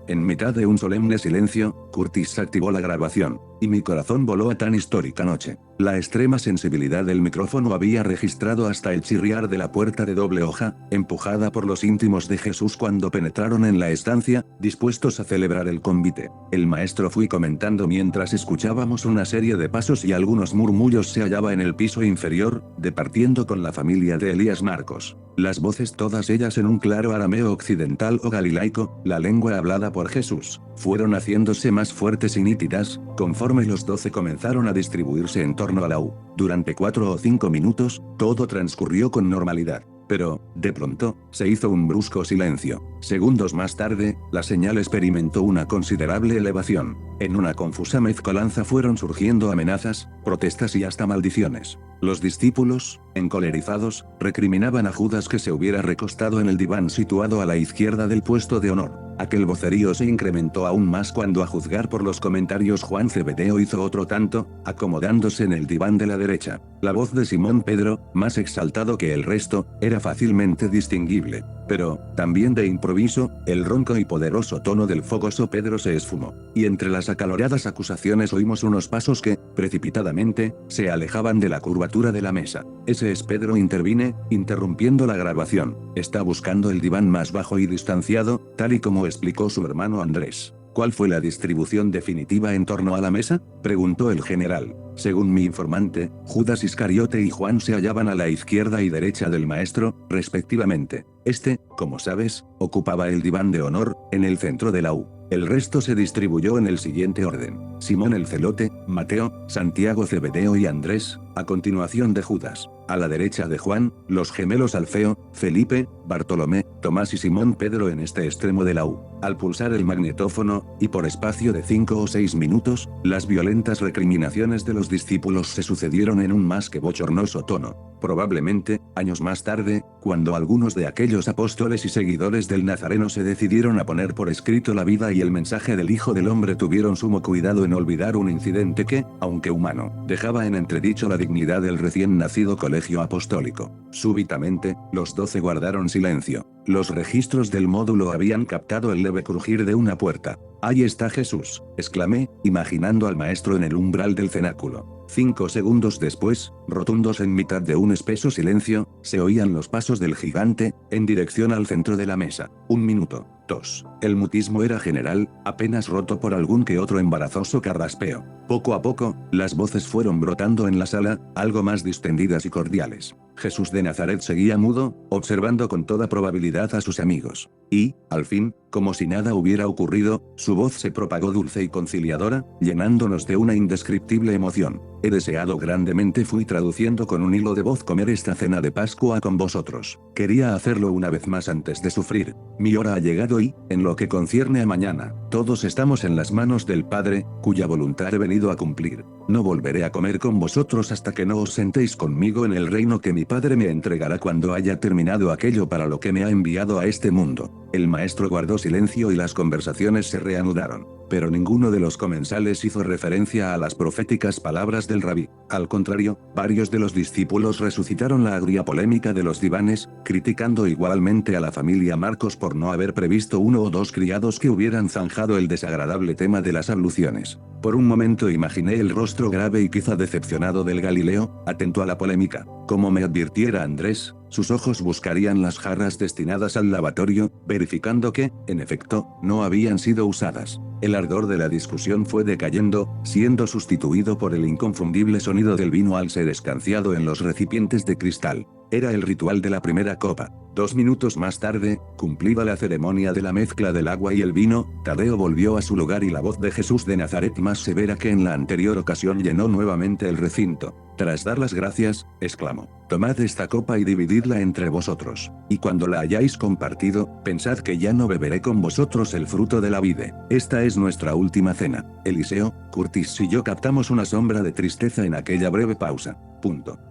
En mitad de un solemne silencio, Curtis activó la grabación, y mi corazón voló a tan histórica noche. La extrema sensibilidad del micrófono había registrado hasta el chirriar de la puerta de doble hoja, empujada por los íntimos de Jesús cuando penetraron en la estancia, dispuestos a celebrar el convite. El maestro fui comentando mientras escuchábamos una serie de pasos y algunos murmullos. Se hallaba en el piso inferior, departiendo con la familia de Elías Marcos. Las voces, todas ellas en un claro arameo occidental o galilaico, la lengua hablada por Jesús, fueron haciéndose más fuertes y nítidas, conforme los 12 comenzaron a distribuirse en torno a la U. Durante 4 o 5 minutos, todo transcurrió con normalidad. Pero, de pronto, se hizo un brusco silencio. Segundos más tarde, la señal experimentó una considerable elevación. En una confusa mezcolanza fueron surgiendo amenazas, protestas y hasta maldiciones. Los discípulos, encolerizados, recriminaban a Judas que se hubiera recostado en el diván situado a la izquierda del puesto de honor. Aquel vocerío se incrementó aún más cuando, a juzgar por los comentarios, Juan Zebedeo hizo otro tanto, acomodándose en el diván de la derecha. La voz de Simón Pedro, más exaltado que el resto, era fácilmente distinguible. Pero, también de improviso, el ronco y poderoso tono del fogoso Pedro se esfumó. Y entre las acaloradas acusaciones oímos unos pasos que, precipitadamente, se alejaban de la curvatura de la mesa. Ese es Pedro, intervine, interrumpiendo la grabación. Está buscando el diván más bajo y distanciado, tal y como explicó su hermano Andrés. ¿Cuál fue la distribución definitiva en torno a la mesa?, preguntó el general. Según mi informante, Judas Iscariote y Juan se hallaban a la izquierda y derecha del maestro, respectivamente. Este, como sabes, ocupaba el diván de honor, en el centro de la U. El resto se distribuyó en el siguiente orden: Simón el Celote, Mateo, Santiago Zebedeo y Andrés, a continuación de Judas. A la derecha de Juan, los gemelos Alfeo, Felipe, Bartolomé, Tomás y Simón Pedro en este extremo de la U. Al pulsar el magnetófono, y por espacio de 5 o 6 minutos, las violentas recriminaciones de los discípulos se sucedieron en un más que bochornoso tono. Probablemente, años más tarde, cuando algunos de aquellos apóstoles y seguidores del Nazareno se decidieron a poner por escrito la vida y el mensaje del Hijo del Hombre, tuvieron sumo cuidado en olvidar un incidente que, aunque humano, dejaba en entredicho la dignidad del recién nacido colegio apostólico. Súbitamente, los 12 guardaron silencio. Los registros del módulo habían captado el leve crujir de una puerta. «Ahí está Jesús», exclamé, imaginando al maestro en el umbral del cenáculo. 5 segundos después, rotundos en mitad de un espeso silencio, se oían los pasos del gigante, en dirección al centro de la mesa. 1 minuto. 2. El mutismo era general, apenas roto por algún que otro embarazoso carraspeo. Poco a poco, las voces fueron brotando en la sala, algo más distendidas y cordiales. Jesús de Nazaret seguía mudo, observando con toda probabilidad a sus amigos. Y, al fin, como si nada hubiera ocurrido, su voz se propagó dulce y conciliadora, llenándonos de una indescriptible emoción. He deseado grandemente, fui traduciendo con un hilo de voz, comer esta cena de Pascua con vosotros. Quería hacerlo una vez más antes de sufrir. Mi hora ha llegado y, en lo que concierne a mañana, todos estamos en las manos del Padre, cuya voluntad he venido a cumplir. No volveré a comer con vosotros hasta que no os sentéis conmigo en el reino que mi Padre me entregará cuando haya terminado aquello para lo que me ha enviado a este mundo. El maestro guardó silencio y las conversaciones se reanudaron. Pero ninguno de los comensales hizo referencia a las proféticas palabras del rabí. Al contrario, varios de los discípulos resucitaron la agria polémica de los divanes, criticando igualmente a la familia Marcos por no haber previsto 1 o 2 criados que hubieran zanjado el desagradable tema de las abluciones. Por un momento imaginé el rostro grave y quizá decepcionado del Galileo, atento a la polémica. Como me advirtiera Andrés, sus ojos buscarían las jarras destinadas al lavatorio, verificando que, en efecto, no habían sido usadas. El ardor de la discusión fue decayendo, siendo sustituido por el inconfundible sonido del vino al ser escanciado en los recipientes de cristal. Era el ritual de la primera copa. 2 minutos más tarde, cumplida la ceremonia de la mezcla del agua y el vino, Tadeo volvió a su lugar y la voz de Jesús de Nazaret, más severa que en la anterior ocasión, llenó nuevamente el recinto. Tras dar las gracias, exclamó: «Tomad esta copa y divididla entre vosotros. Y cuando la hayáis compartido, pensad que ya no beberé con vosotros el fruto de la vide. Esta es nuestra última cena». Eliseo, Curtis y yo captamos una sombra de tristeza en aquella breve pausa.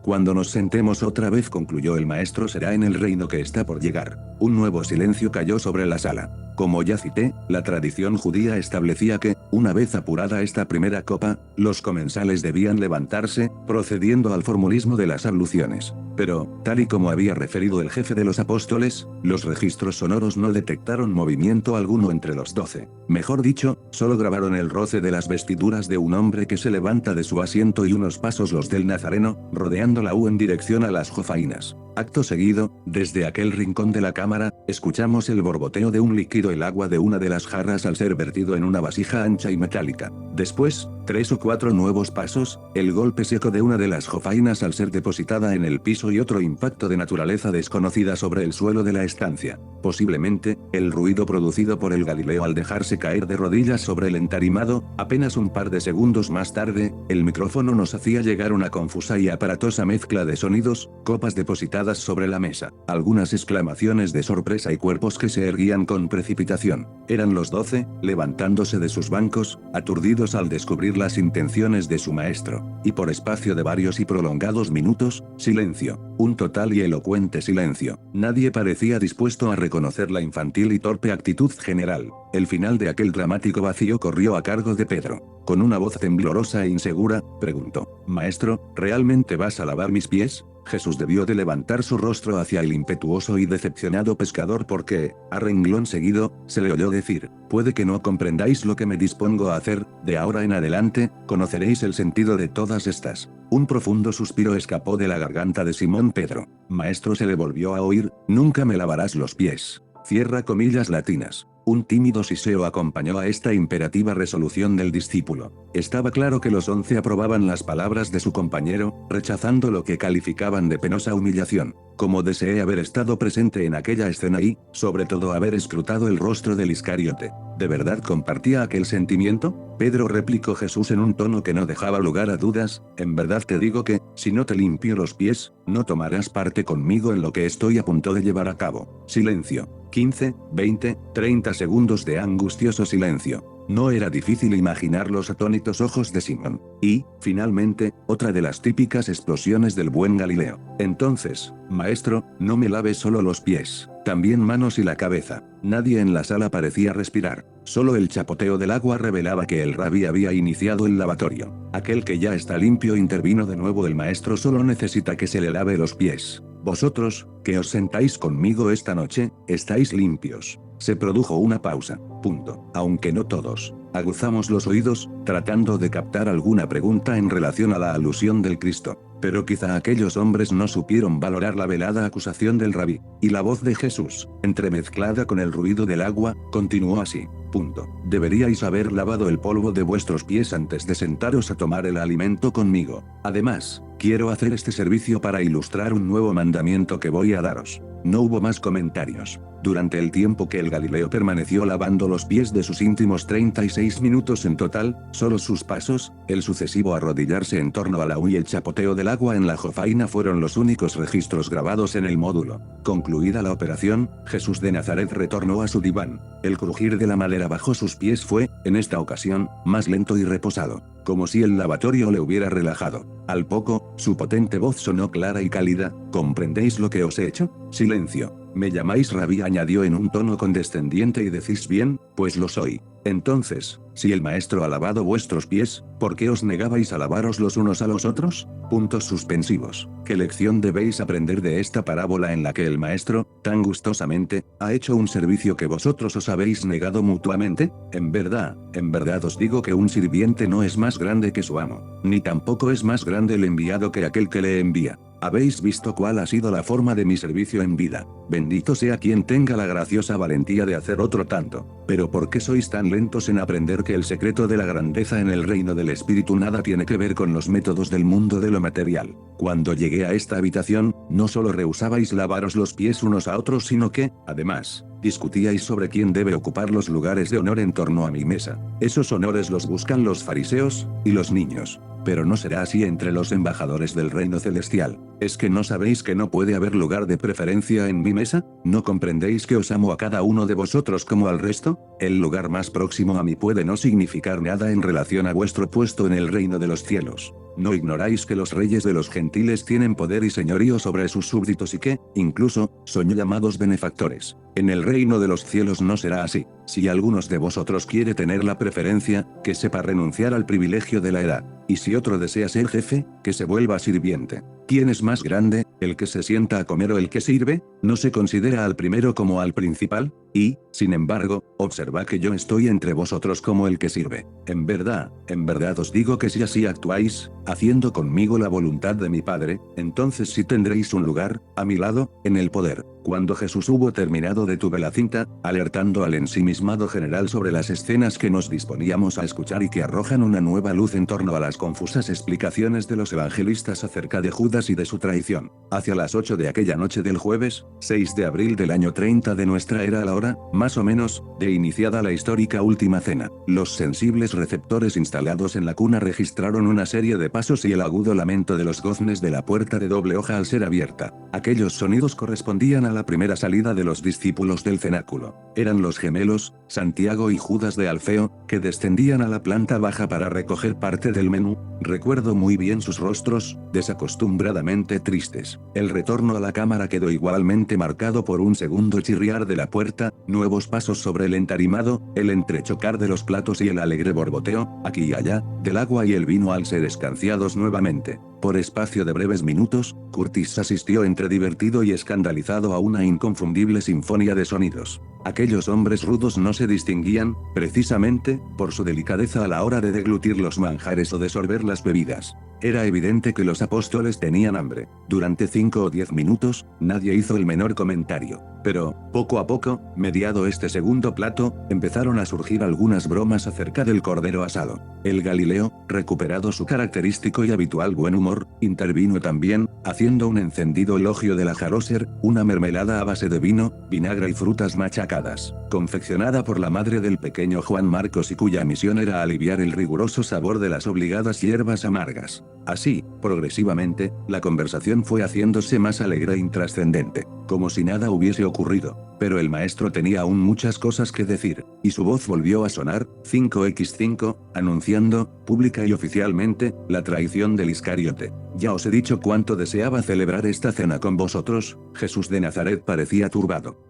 Cuando nos sentemos otra vez, concluyó el maestro, será en el reino que está por llegar. Un nuevo silencio cayó sobre la sala. Como ya cité, la tradición judía establecía que, una vez apurada esta primera copa, los comensales debían levantarse, procediendo al formulismo de las abluciones. Pero, tal y como había referido el jefe de los apóstoles, los registros sonoros no detectaron movimiento alguno entre los 12. Mejor dicho, solo grabaron el roce de las vestiduras de un hombre que se levanta de su asiento y unos pasos los del Nazareno, rodeando la U en dirección a las jofainas. Acto seguido, desde aquel rincón de la cámara, escuchamos el borboteo de un líquido, el agua de una de las jarras al ser vertido en una vasija ancha y metálica. Después, 3 o 4 nuevos pasos, el golpe seco de una de las jofainas al ser depositada en el piso y otro impacto de naturaleza desconocida sobre el suelo de la estancia. Posiblemente, el ruido producido por el Galileo al dejarse caer de rodillas sobre el entarimado. Apenas un par de segundos más tarde, el micrófono nos hacía llegar una confusa y aparatosa mezcla de sonidos, copas depositadas sobre la mesa, algunas exclamaciones de sorpresa y cuerpos que se erguían con precipitación. Eran los 12, levantándose de sus bancos, aturdidos al descubrir las intenciones de su maestro. Y por espacio de varios y prolongados minutos, silencio. Un total y elocuente silencio. Nadie parecía dispuesto a reconocer la infantil y torpe actitud general. El final de aquel dramático vacío corrió a cargo de Pedro. Con una voz temblorosa e insegura, preguntó: «Maestro, ¿realmente vas a lavar mis pies?». Jesús debió de levantar su rostro hacia el impetuoso y decepcionado pescador porque, a renglón seguido, se le oyó decir: «Puede que no comprendáis lo que me dispongo a hacer, de ahora en adelante, conoceréis el sentido de todas estas». Un profundo suspiro escapó de la garganta de Simón Pedro. «Maestro», se le volvió a oír, «nunca me lavarás los pies». Cierra comillas latinas. Un tímido siseo acompañó a esta imperativa resolución del discípulo. Estaba claro que los 11 aprobaban las palabras de su compañero, rechazando lo que calificaban de penosa humillación. Como deseé haber estado presente en aquella escena y, sobre todo, haber escrutado el rostro del Iscariote. ¿De verdad compartía aquel sentimiento? Pedro, replicó Jesús en un tono que no dejaba lugar a dudas, en verdad te digo que, si no te limpio los pies, no tomarás parte conmigo en lo que estoy a punto de llevar a cabo. Silencio. 15, 20, 30 segundos de angustioso silencio. No era difícil imaginar los atónitos ojos de Simón. Y, finalmente, otra de las típicas explosiones del buen Galileo. «Entonces, maestro, no me laves solo los pies, también manos y la cabeza». Nadie en la sala parecía respirar. Solo el chapoteo del agua revelaba que el rabí había iniciado el lavatorio. «Aquel que ya está limpio», intervino de nuevo el maestro, «solo necesita que se le lave los pies. Vosotros, que os sentáis conmigo esta noche, estáis limpios». Se produjo una pausa. Punto. Aunque no todos. Aguzamos los oídos, tratando de captar alguna pregunta en relación a la alusión del Cristo. Pero quizá aquellos hombres no supieron valorar la velada acusación del rabí. Y la voz de Jesús, entremezclada con el ruido del agua, continuó así. Punto. «Deberíais haber lavado el polvo de vuestros pies antes de sentaros a tomar el alimento conmigo. Además, quiero hacer este servicio para ilustrar un nuevo mandamiento que voy a daros». No hubo más comentarios. Durante el tiempo que el Galileo permaneció lavando los pies de sus íntimos 36 minutos en total, solo sus pasos, el sucesivo arrodillarse en torno a la U y el chapoteo del agua en la jofaina fueron los únicos registros grabados en el módulo. Concluida la operación, Jesús de Nazaret retornó a su diván. El crujir de la madera bajo sus pies fue, en esta ocasión, más lento y reposado, como si el lavatorio le hubiera relajado. Al poco, su potente voz sonó clara y cálida: «¿Comprendéis lo que os he hecho?». Silencio. «Me llamáis rabí», añadió en un tono condescendiente, «y decís bien, pues lo soy. Entonces, si el maestro ha lavado vuestros pies, ¿por qué os negabais a lavaros los unos a los otros?». Puntos suspensivos. ¿Qué lección debéis aprender de esta parábola en la que el maestro, tan gustosamente, ha hecho un servicio que vosotros os habéis negado mutuamente? En verdad os digo que un sirviente no es más grande que su amo, ni tampoco es más grande el enviado que aquel que le envía. Habéis visto cuál ha sido la forma de mi servicio en vida. Bendito sea quien tenga la graciosa valentía de hacer otro tanto. Pero ¿por qué sois tan lentos en aprender que el secreto de la grandeza en el reino del espíritu nada tiene que ver con los métodos del mundo de lo material? Cuando llegué a esta habitación, no solo rehusabais lavaros los pies unos a otros, sino que, además, discutíais sobre quién debe ocupar los lugares de honor en torno a mi mesa. Esos honores los buscan los fariseos y los niños. Pero no será así entre los embajadores del reino celestial. ¿Es que no sabéis que no puede haber lugar de preferencia en mi mesa? ¿No comprendéis que os amo a cada uno de vosotros como al resto? El lugar más próximo a mí puede no significar nada en relación a vuestro puesto en el reino de los cielos. ¿No ignoráis que los reyes de los gentiles tienen poder y señorío sobre sus súbditos y que, incluso, son llamados benefactores? En el reino de los cielos no será así. Si algunos de vosotros quiere tener la preferencia, que sepa renunciar al privilegio de la edad. Y si otro desea ser jefe, que se vuelva sirviente. ¿Quién es más grande, el que se sienta a comer o el que sirve? ¿No se considera al primero como al principal? Y, sin embargo, observad que yo estoy entre vosotros como el que sirve. En verdad os digo que si así actuáis, haciendo conmigo la voluntad de mi Padre, entonces sí tendréis un lugar, a mi lado, en el poder. Cuando Jesús hubo terminado detuve la cinta, alertando al ensimismado general sobre las escenas que nos disponíamos a escuchar y que arrojan una nueva luz en torno a las confusas explicaciones de los evangelistas acerca de Judas y de su traición. Hacia las 8 de aquella noche del jueves, 6 de abril del año 30 de nuestra era a la hora, más o menos, de iniciada la histórica última cena, los sensibles receptores instalados en la cuna registraron una serie de pasos y el agudo lamento de los goznes de la puerta de doble hoja al ser abierta. Aquellos sonidos correspondían a la primera salida de los discípulos del cenáculo. Eran los gemelos, Santiago y Judas de Alfeo, que descendían a la planta baja para recoger parte del menú. Recuerdo muy bien sus rostros, desacostumbradamente tristes. El retorno a la cámara quedó igualmente marcado por un segundo chirriar de la puerta, nuevos pasos sobre el entarimado, el entrechocar de los platos y el alegre borboteo, aquí y allá, del agua y el vino al ser escanciados nuevamente. Por espacio de breves minutos, Curtis asistió entre divertido y escandalizado a una inconfundible sinfonía de sonidos. Aquellos hombres rudos no se distinguían, precisamente, por su delicadeza a la hora de deglutir los manjares o de sorber las bebidas. Era evidente que los apóstoles tenían hambre. Durante 5 o 10 minutos, nadie hizo el menor comentario. Pero, poco a poco, mediado este segundo plato, empezaron a surgir algunas bromas acerca del cordero asado. El Galileo, recuperado su característico y habitual buen humor, intervino también, haciendo un encendido elogio de la Jaroser, una mermelada a base de vino, vinagre y frutas machacadas, confeccionada por la madre del pequeño Juan Marcos y cuya misión era aliviar el riguroso sabor de las obligadas hierbas amargas. Así, progresivamente, la conversación fue haciéndose más alegre e intrascendente, como si nada hubiese ocurrido. Pero el maestro tenía aún muchas cosas que decir, y su voz volvió a sonar, 5x5, anunciando, pública y oficialmente, la traición del Iscariote. Ya os he dicho cuánto deseaba celebrar esta cena con vosotros. Jesús de Nazaret parecía turbado.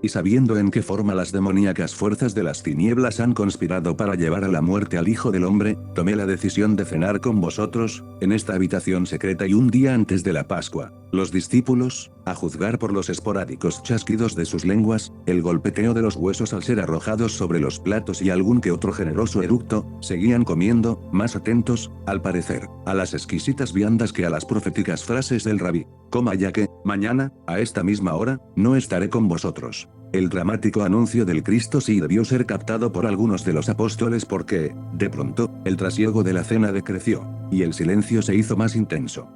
Y sabiendo en qué forma las demoníacas fuerzas de las tinieblas han conspirado para llevar a la muerte al Hijo del Hombre, tomé la decisión de cenar con vosotros, en esta habitación secreta y un día antes de la Pascua. Los discípulos, a juzgar por los esporádicos chasquidos de sus lenguas, el golpeteo de los huesos al ser arrojados sobre los platos y algún que otro generoso eructo, seguían comiendo, más atentos, al parecer, a las exquisitas viandas que a las proféticas frases del rabí. Coma ya que, mañana, a esta misma hora, no estaré con vosotros. El dramático anuncio del Cristo sí debió ser captado por algunos de los apóstoles porque, de pronto, el trasiego de la cena decreció, y el silencio se hizo más intenso.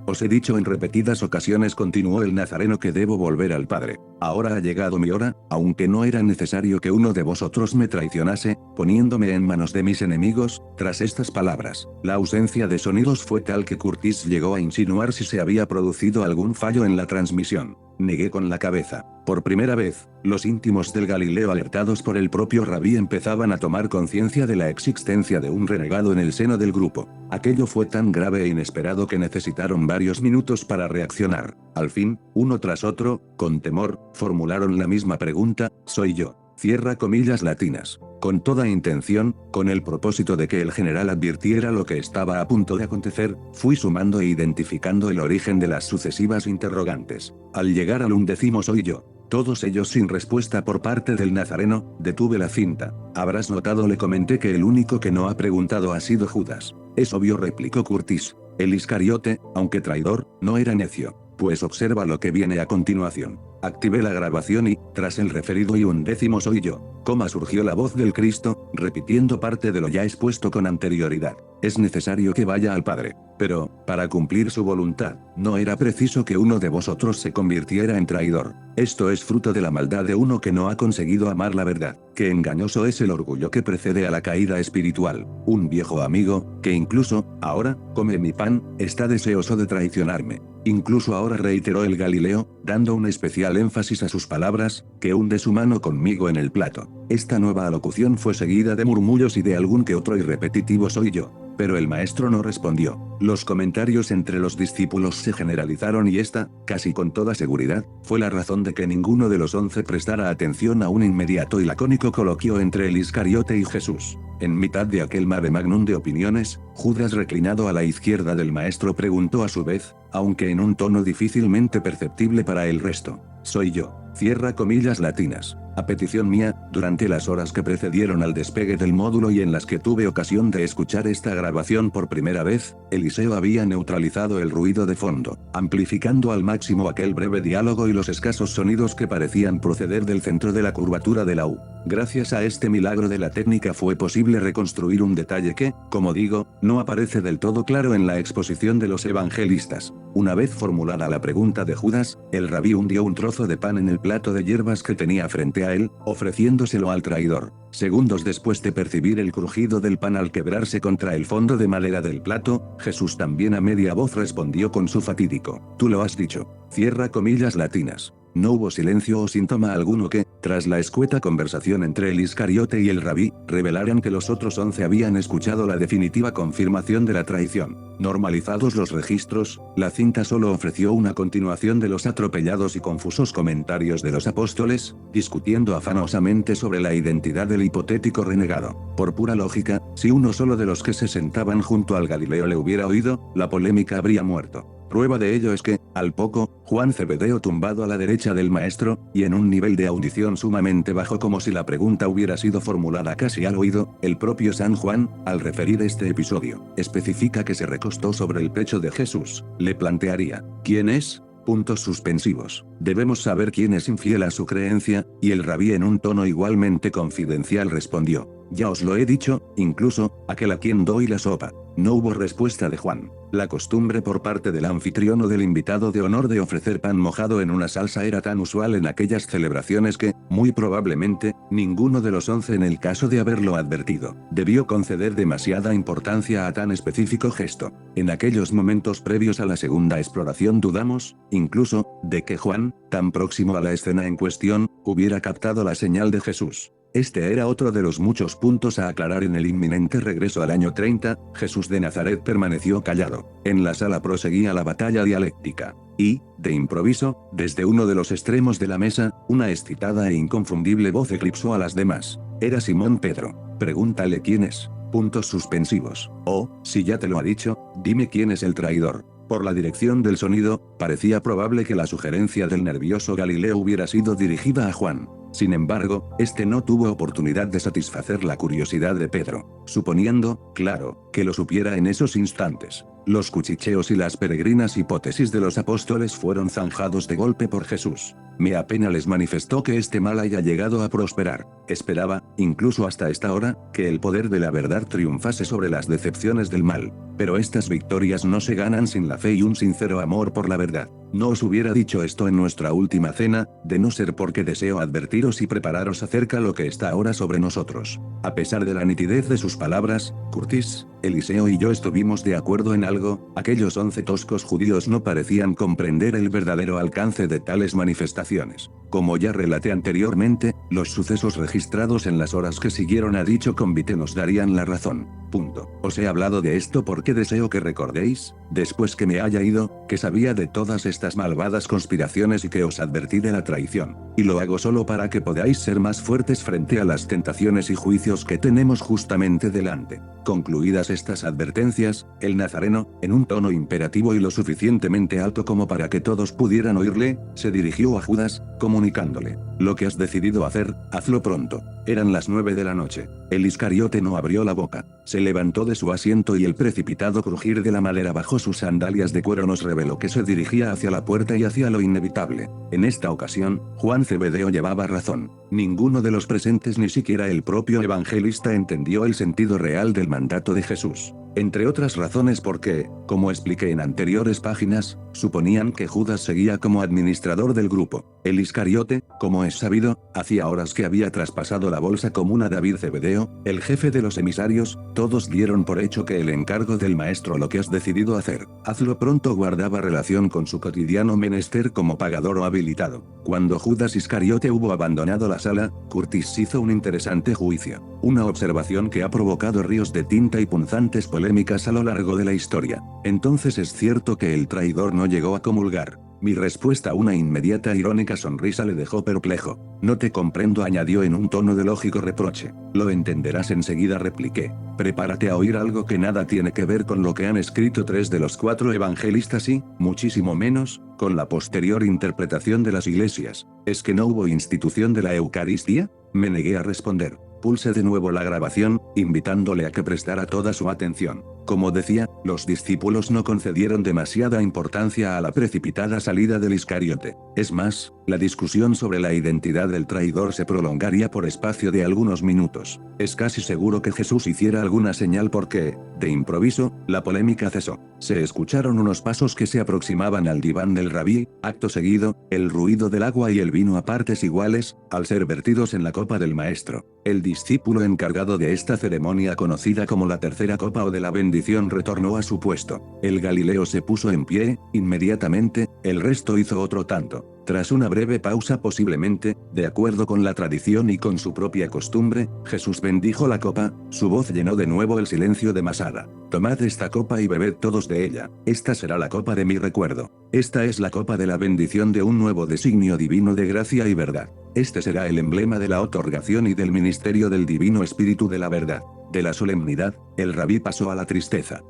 Os he dicho en repetidas ocasiones, continuó el nazareno, que debo volver al Padre. Ahora ha llegado mi hora, aunque no era necesario que uno de vosotros me traicionase, poniéndome en manos de mis enemigos. Tras estas palabras, la ausencia de sonidos fue tal que Curtis llegó a insinuar si se había producido algún fallo en la transmisión. Negué con la cabeza. Por primera vez, los íntimos del Galileo, alertados por el propio rabí, empezaban a tomar conciencia de la existencia de un renegado en el seno del grupo. Aquello fue tan grave e inesperado que necesitaron varios minutos para reaccionar. Al fin, uno tras otro, con temor, formularon la misma pregunta: ¿soy yo? Cierra comillas latinas. Con toda intención, con el propósito de que el general advirtiera lo que estaba a punto de acontecer, fui sumando e identificando el origen de las sucesivas interrogantes. Al llegar al 11 soy yo. Todos ellos sin respuesta por parte del nazareno, detuve la cinta. Habrás notado, le comenté, que el único que no ha preguntado ha sido Judas. Es obvio, replicó Curtis. El Iscariote, aunque traidor, no era necio. Pues observa lo que viene a continuación. Activé la grabación y, tras el referido y 11 soy yo, surgió la voz del Cristo, repitiendo parte de lo ya expuesto con anterioridad. Es necesario que vaya al Padre. Pero, para cumplir su voluntad, no era preciso que uno de vosotros se convirtiera en traidor. Esto es fruto de la maldad de uno que no ha conseguido amar la verdad. Que engañoso es el orgullo que precede a la caída espiritual. Un viejo amigo, que incluso, ahora, come mi pan, está deseoso de traicionarme. Incluso ahora, reiteró el Galileo, dando un especial énfasis a sus palabras, que hunde su mano conmigo en el plato. Esta nueva alocución fue seguida de murmullos y de algún que otro y repetitivo soy yo. pero el maestro no respondió. Los comentarios entre los discípulos se generalizaron y esta, casi con toda seguridad, fue la razón de que ninguno de los 11 prestara atención a un inmediato y lacónico coloquio entre el Iscariote y Jesús. En mitad de aquel mare magnum de opiniones, Judas, reclinado a la izquierda del maestro, preguntó a su vez, aunque en un tono difícilmente perceptible para el resto: «Soy yo». Cierra comillas latinas. A petición mía, durante las horas que precedieron al despegue del módulo y en las que tuve ocasión de escuchar esta grabación por primera vez, Eliseo había neutralizado el ruido de fondo, amplificando al máximo aquel breve diálogo y los escasos sonidos que parecían proceder del centro de la curvatura de la U. Gracias a este milagro de la técnica fue posible reconstruir un detalle que, como digo, no aparece del todo claro en la exposición de los evangelistas. Una vez formulada la pregunta de Judas, el rabí hundió un trozo de pan en el plato de hierbas que tenía frente a él, ofreciéndoselo al traidor. Segundos después de percibir el crujido del pan al quebrarse contra el fondo de madera del plato, Jesús también a media voz respondió con su fatídico: «Tú lo has dicho». Cierra comillas latinas. No hubo silencio o síntoma alguno que, tras la escueta conversación entre el Iscariote y el rabí, revelaran que los otros 11 habían escuchado la definitiva confirmación de la traición. Normalizados los registros, la cinta solo ofreció una continuación de los atropellados y confusos comentarios de los apóstoles, discutiendo afanosamente sobre la identidad del hipotético renegado. Por pura lógica, si uno solo de los que se sentaban junto al Galileo le hubiera oído, la polémica habría muerto. Prueba de ello es que, al poco, Juan Zebedeo, tumbado a la derecha del maestro, y en un nivel de audición sumamente bajo como si la pregunta hubiera sido formulada casi al oído, el propio San Juan, al referir este episodio, especifica que se recostó sobre el pecho de Jesús. Le plantearía: ¿quién es? Puntos suspensivos. Debemos saber quién es infiel a su creencia, y el rabí en un tono igualmente confidencial respondió: «Ya os lo he dicho, incluso, aquel a quien doy la sopa». No hubo respuesta de Juan. La costumbre por parte del anfitrión o del invitado de honor de ofrecer pan mojado en una salsa era tan usual en aquellas celebraciones que, muy probablemente, ninguno de los 11, en el caso de haberlo advertido, debió conceder demasiada importancia a tan específico gesto. En aquellos momentos previos a la segunda exploración dudamos, incluso, de que Juan, tan próximo a la escena en cuestión, hubiera captado la señal de Jesús. Este era otro de los muchos puntos a aclarar en el inminente regreso al año 30, Jesús de Nazaret permaneció callado. En la sala proseguía la batalla dialéctica. Y, de improviso, desde uno de los extremos de la mesa, una excitada e inconfundible voz eclipsó a las demás. Era Simón Pedro. «Pregúntale quién es». Puntos suspensivos. «O, si ya te lo ha dicho, dime quién es el traidor». Por la dirección del sonido, parecía probable que la sugerencia del nervioso Galileo hubiera sido dirigida a Juan. Sin embargo, este no tuvo oportunidad de satisfacer la curiosidad de Pedro, suponiendo, claro, que lo supiera en esos instantes. Los cuchicheos y las peregrinas hipótesis de los apóstoles fueron zanjados de golpe por Jesús. Me apena, les manifestó, que este mal haya llegado a prosperar. Esperaba, incluso hasta esta hora, que el poder de la verdad triunfase sobre las decepciones del mal. Pero estas victorias no se ganan sin la fe y un sincero amor por la verdad. No os hubiera dicho esto en nuestra última cena, de no ser porque deseo advertiros y prepararos acerca lo que está ahora sobre nosotros. A pesar de la nitidez de sus palabras, Curtis, Eliseo y yo estuvimos de acuerdo en algo: aquellos 11 toscos judíos no parecían comprender el verdadero alcance de tales manifestaciones. Como ya relaté anteriormente, los sucesos registrados en las horas que siguieron a dicho convite nos darían la razón. Punto. Os he hablado de esto porque deseo que recordéis, después que me haya ido, que sabía de todas estas malvadas conspiraciones y que os advertí de la traición. Y lo hago solo para que podáis ser más fuertes frente a las tentaciones y juicios que tenemos justamente delante. Concluidas estas advertencias, el nazareno, en un tono imperativo y lo suficientemente alto como para que todos pudieran oírle, se dirigió a Judas, comunicándole: «Lo que has decidido hacer, hazlo pronto». Eran las 9 de la noche. El Iscariote no abrió la boca. Se levantó de su asiento y el precipitado crujir de la madera bajo sus sandalias de cuero nos reveló que se dirigía hacia la puerta y hacia lo inevitable. En esta ocasión, Juan Zebedeo llevaba razón. Ninguno de los presentes, ni siquiera el propio evangelista, entendió el sentido real del mandato de Jesús. Entre otras razones porque, como expliqué en anteriores páginas, suponían que Judas seguía como administrador del grupo. El Iscariote, como es sabido, hacía horas que había traspasado la bolsa común a David Zebedeo, el jefe de los emisarios. Todos dieron por hecho que el encargo del maestro, lo que has decidido hacer, hazlo pronto, guardaba relación con su cotidiano menester como pagador o habilitado. Cuando Judas Iscariote hubo abandonado la sala, Curtis hizo un interesante juicio, una observación que ha provocado ríos de tinta y punzantes polémicas a lo largo de la historia. Entonces es cierto que el traidor no llegó a comulgar. Mi respuesta a una inmediata irónica sonrisa le dejó perplejo. No te comprendo, añadió en un tono de lógico reproche. Lo entenderás enseguida, repliqué. Prepárate a oír algo que nada tiene que ver con lo que han escrito 3 de los 4 evangelistas y, muchísimo menos, con la posterior interpretación de las iglesias. ¿Es que no hubo institución de la Eucaristía? Me negué a responder. Pulse de nuevo la grabación, invitándole a que prestara toda su atención. Como decía, los discípulos no concedieron demasiada importancia a la precipitada salida del Iscariote. Es más, la discusión sobre la identidad del traidor se prolongaría por espacio de algunos minutos. Es casi seguro que Jesús hiciera alguna señal porque, de improviso, la polémica cesó. Se escucharon unos pasos que se aproximaban al diván del rabí, acto seguido, el ruido del agua y el vino a partes iguales, al ser vertidos en la copa del maestro. El discípulo encargado de esta ceremonia conocida como la tercera copa o de la bendición retornó a su puesto. El Galileo se puso en pie, inmediatamente, el resto hizo otro tanto. Tras una breve pausa, posiblemente, de acuerdo con la tradición y con su propia costumbre, Jesús bendijo la copa, su voz llenó de nuevo el silencio de Masada. Tomad esta copa y bebed todos de ella, esta será la copa de mi recuerdo. Esta es la copa de la bendición de un nuevo designio divino de gracia y verdad. Este será el emblema de la otorgación y del ministerio del Divino Espíritu de la verdad. De la solemnidad, el rabí pasó a la tristeza.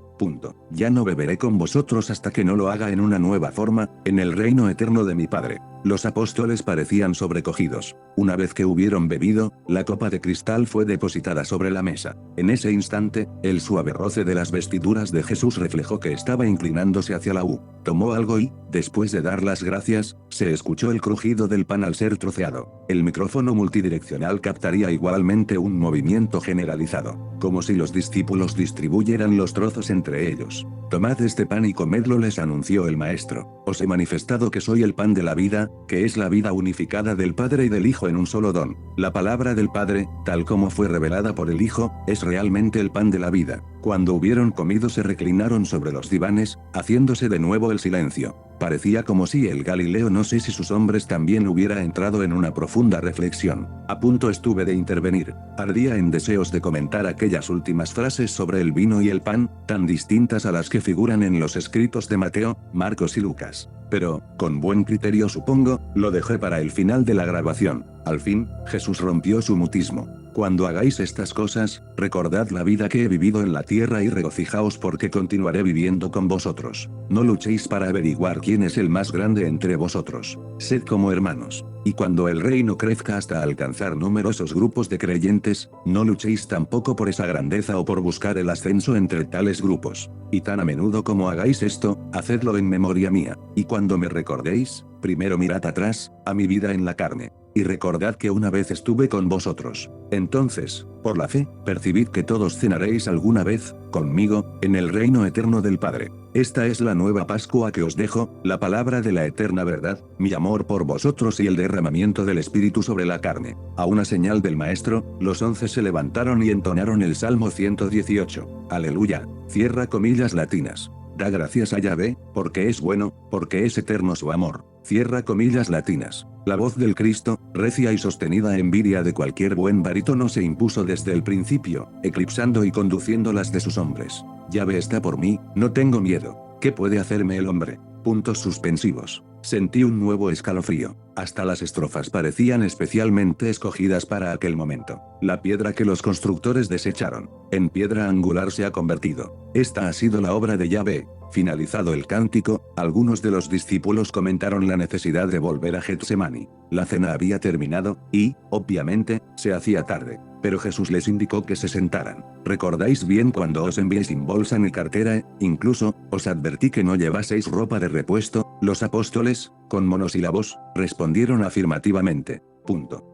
Ya no beberé con vosotros hasta que no lo haga en una nueva forma, en el reino eterno de mi Padre. Los apóstoles parecían sobrecogidos. Una vez que hubieron bebido, la copa de cristal fue depositada sobre la mesa. En ese instante, el suave roce de las vestiduras de Jesús reflejó que estaba inclinándose hacia la U. Tomó algo y, después de dar las gracias, se escuchó el crujido del pan al ser troceado. El micrófono multidireccional captaría igualmente un movimiento generalizado, como si los discípulos distribuyeran los trozos entre ellos. Tomad este pan y comedlo, les anunció el maestro. Os he manifestado que soy el pan de la vida, que es la vida unificada del Padre y del Hijo en un solo don. La palabra del Padre, tal como fue revelada por el Hijo, es realmente el pan de la vida. Cuando hubieron comido se reclinaron sobre los divanes, haciéndose de nuevo el silencio. Parecía como si el Galileo, no sé si sus hombres, también hubiera entrado en una profunda reflexión. A punto estuve de intervenir. Ardía en deseos de comentar aquellas últimas frases sobre el vino y el pan, tan distintas a las que figuran en los escritos de Mateo, Marcos y Lucas. Pero, con buen criterio supongo, lo dejé para el final de la grabación. Al fin, Jesús rompió su mutismo. Cuando hagáis estas cosas, recordad la vida que he vivido en la tierra y regocijaos porque continuaré viviendo con vosotros. No luchéis para averiguar quién es el más grande entre vosotros. Sed como hermanos. Y cuando el reino crezca hasta alcanzar numerosos grupos de creyentes, no luchéis tampoco por esa grandeza o por buscar el ascenso entre tales grupos. Y tan a menudo como hagáis esto, hacedlo en memoria mía. Y cuando me recordéis, primero mirad atrás, a mi vida en la carne. Y recordad que una vez estuve con vosotros. Entonces, por la fe, percibid que todos cenaréis alguna vez, conmigo, en el reino eterno del Padre. Esta es la nueva Pascua que os dejo, la palabra de la eterna verdad, mi amor por vosotros y el derramamiento del Espíritu sobre la carne. A una señal del Maestro, los 11 se levantaron y entonaron el Salmo 118. Aleluya. Cierra comillas latinas. Da gracias a Yahvé, porque es bueno, porque es eterno su amor. Cierra comillas latinas. La voz del Cristo, recia y sostenida envidia de cualquier buen barítono, se impuso desde el principio, eclipsando y conduciendo las de sus hombres. Yahvé está por mí, no tengo miedo. ¿Qué puede hacerme el hombre? Puntos suspensivos. Sentí un nuevo escalofrío. Hasta las estrofas parecían especialmente escogidas para aquel momento. La piedra que los constructores desecharon, en piedra angular se ha convertido. Esta ha sido la obra de Yahvé. Finalizado el cántico, algunos de los discípulos comentaron la necesidad de volver a Getsemani. La cena había terminado, y, obviamente, se hacía tarde. Pero Jesús les indicó que se sentaran. ¿Recordáis bien cuando os envié sin bolsa ni cartera? Incluso, os advertí que no llevaseis ropa de repuesto. Los apóstoles, con monosílabos, respondieron afirmativamente.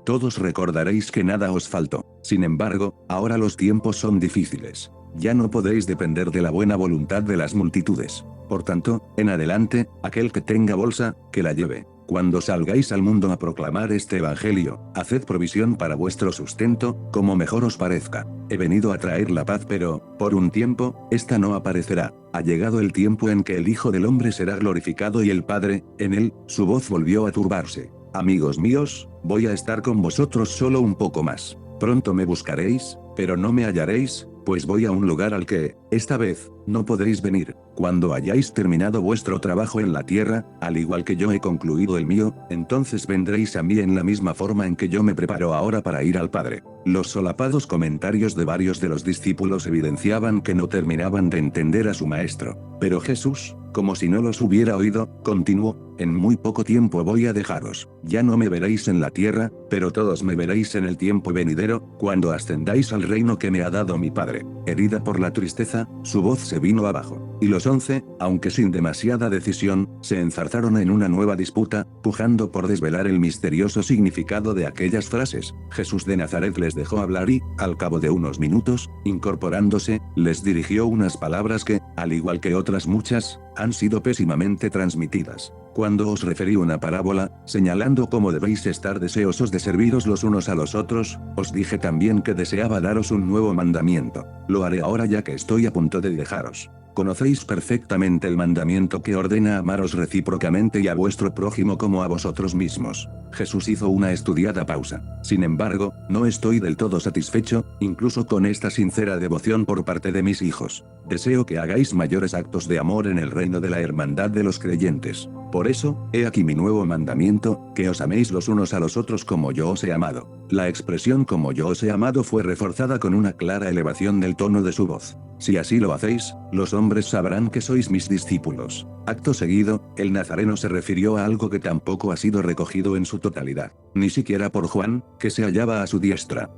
Todos recordaréis que nada os faltó. Sin embargo, ahora los tiempos son difíciles. Ya no podéis depender de la buena voluntad de las multitudes. Por tanto, en adelante, aquel que tenga bolsa, que la lleve. Cuando salgáis al mundo a proclamar este evangelio, haced provisión para vuestro sustento, como mejor os parezca. He venido a traer la paz, pero, por un tiempo, esta no aparecerá. Ha llegado el tiempo en que el Hijo del Hombre será glorificado y el Padre, en él, su voz volvió a turbarse. Amigos míos, voy a estar con vosotros solo un poco más. Pronto me buscaréis, pero no me hallaréis, pues voy a un lugar al que, esta vez, no podréis venir. Cuando hayáis terminado vuestro trabajo en la tierra, al igual que yo he concluido el mío, entonces vendréis a mí en la misma forma en que yo me preparo ahora para ir al Padre. Los solapados comentarios de varios de los discípulos evidenciaban que no terminaban de entender a su maestro. Pero Jesús, como si no los hubiera oído, continuó: en muy poco tiempo voy a dejaros. Ya no me veréis en la tierra, pero todos me veréis en el tiempo venidero, cuando ascendáis al reino que me ha dado mi Padre. Herida por la tristeza, su voz se vino abajo. Y los 11, aunque sin demasiada decisión, se enzarzaron en una nueva disputa, pujando por desvelar el misterioso significado de aquellas frases. Jesús de Nazaret les dejó hablar y, al cabo de unos minutos, incorporándose, les dirigió unas palabras que, al igual que otras muchas, han sido pésimamente transmitidas. Cuando os referí una parábola, señalando cómo debéis estar deseosos de serviros los unos a los otros, os dije también que deseaba daros un nuevo mandamiento. Lo haré ahora ya que estoy a punto de dejaros. Conocéis perfectamente el mandamiento que ordena amaros recíprocamente y a vuestro prójimo como a vosotros mismos. Jesús hizo una estudiada pausa. Sin embargo, no estoy del todo satisfecho, incluso con esta sincera devoción por parte de mis hijos. Deseo que hagáis mayores actos de amor en el reino de la hermandad de los creyentes. Por eso, he aquí mi nuevo mandamiento, que os améis los unos a los otros como yo os he amado. La expresión como yo os he amado fue reforzada con una clara elevación del tono de su voz. Si así lo hacéis, los hombres sabrán que sois mis discípulos. Acto seguido, el nazareno se refirió a algo que tampoco ha sido recogido en su totalidad, ni siquiera por Juan, que se hallaba a su diestra.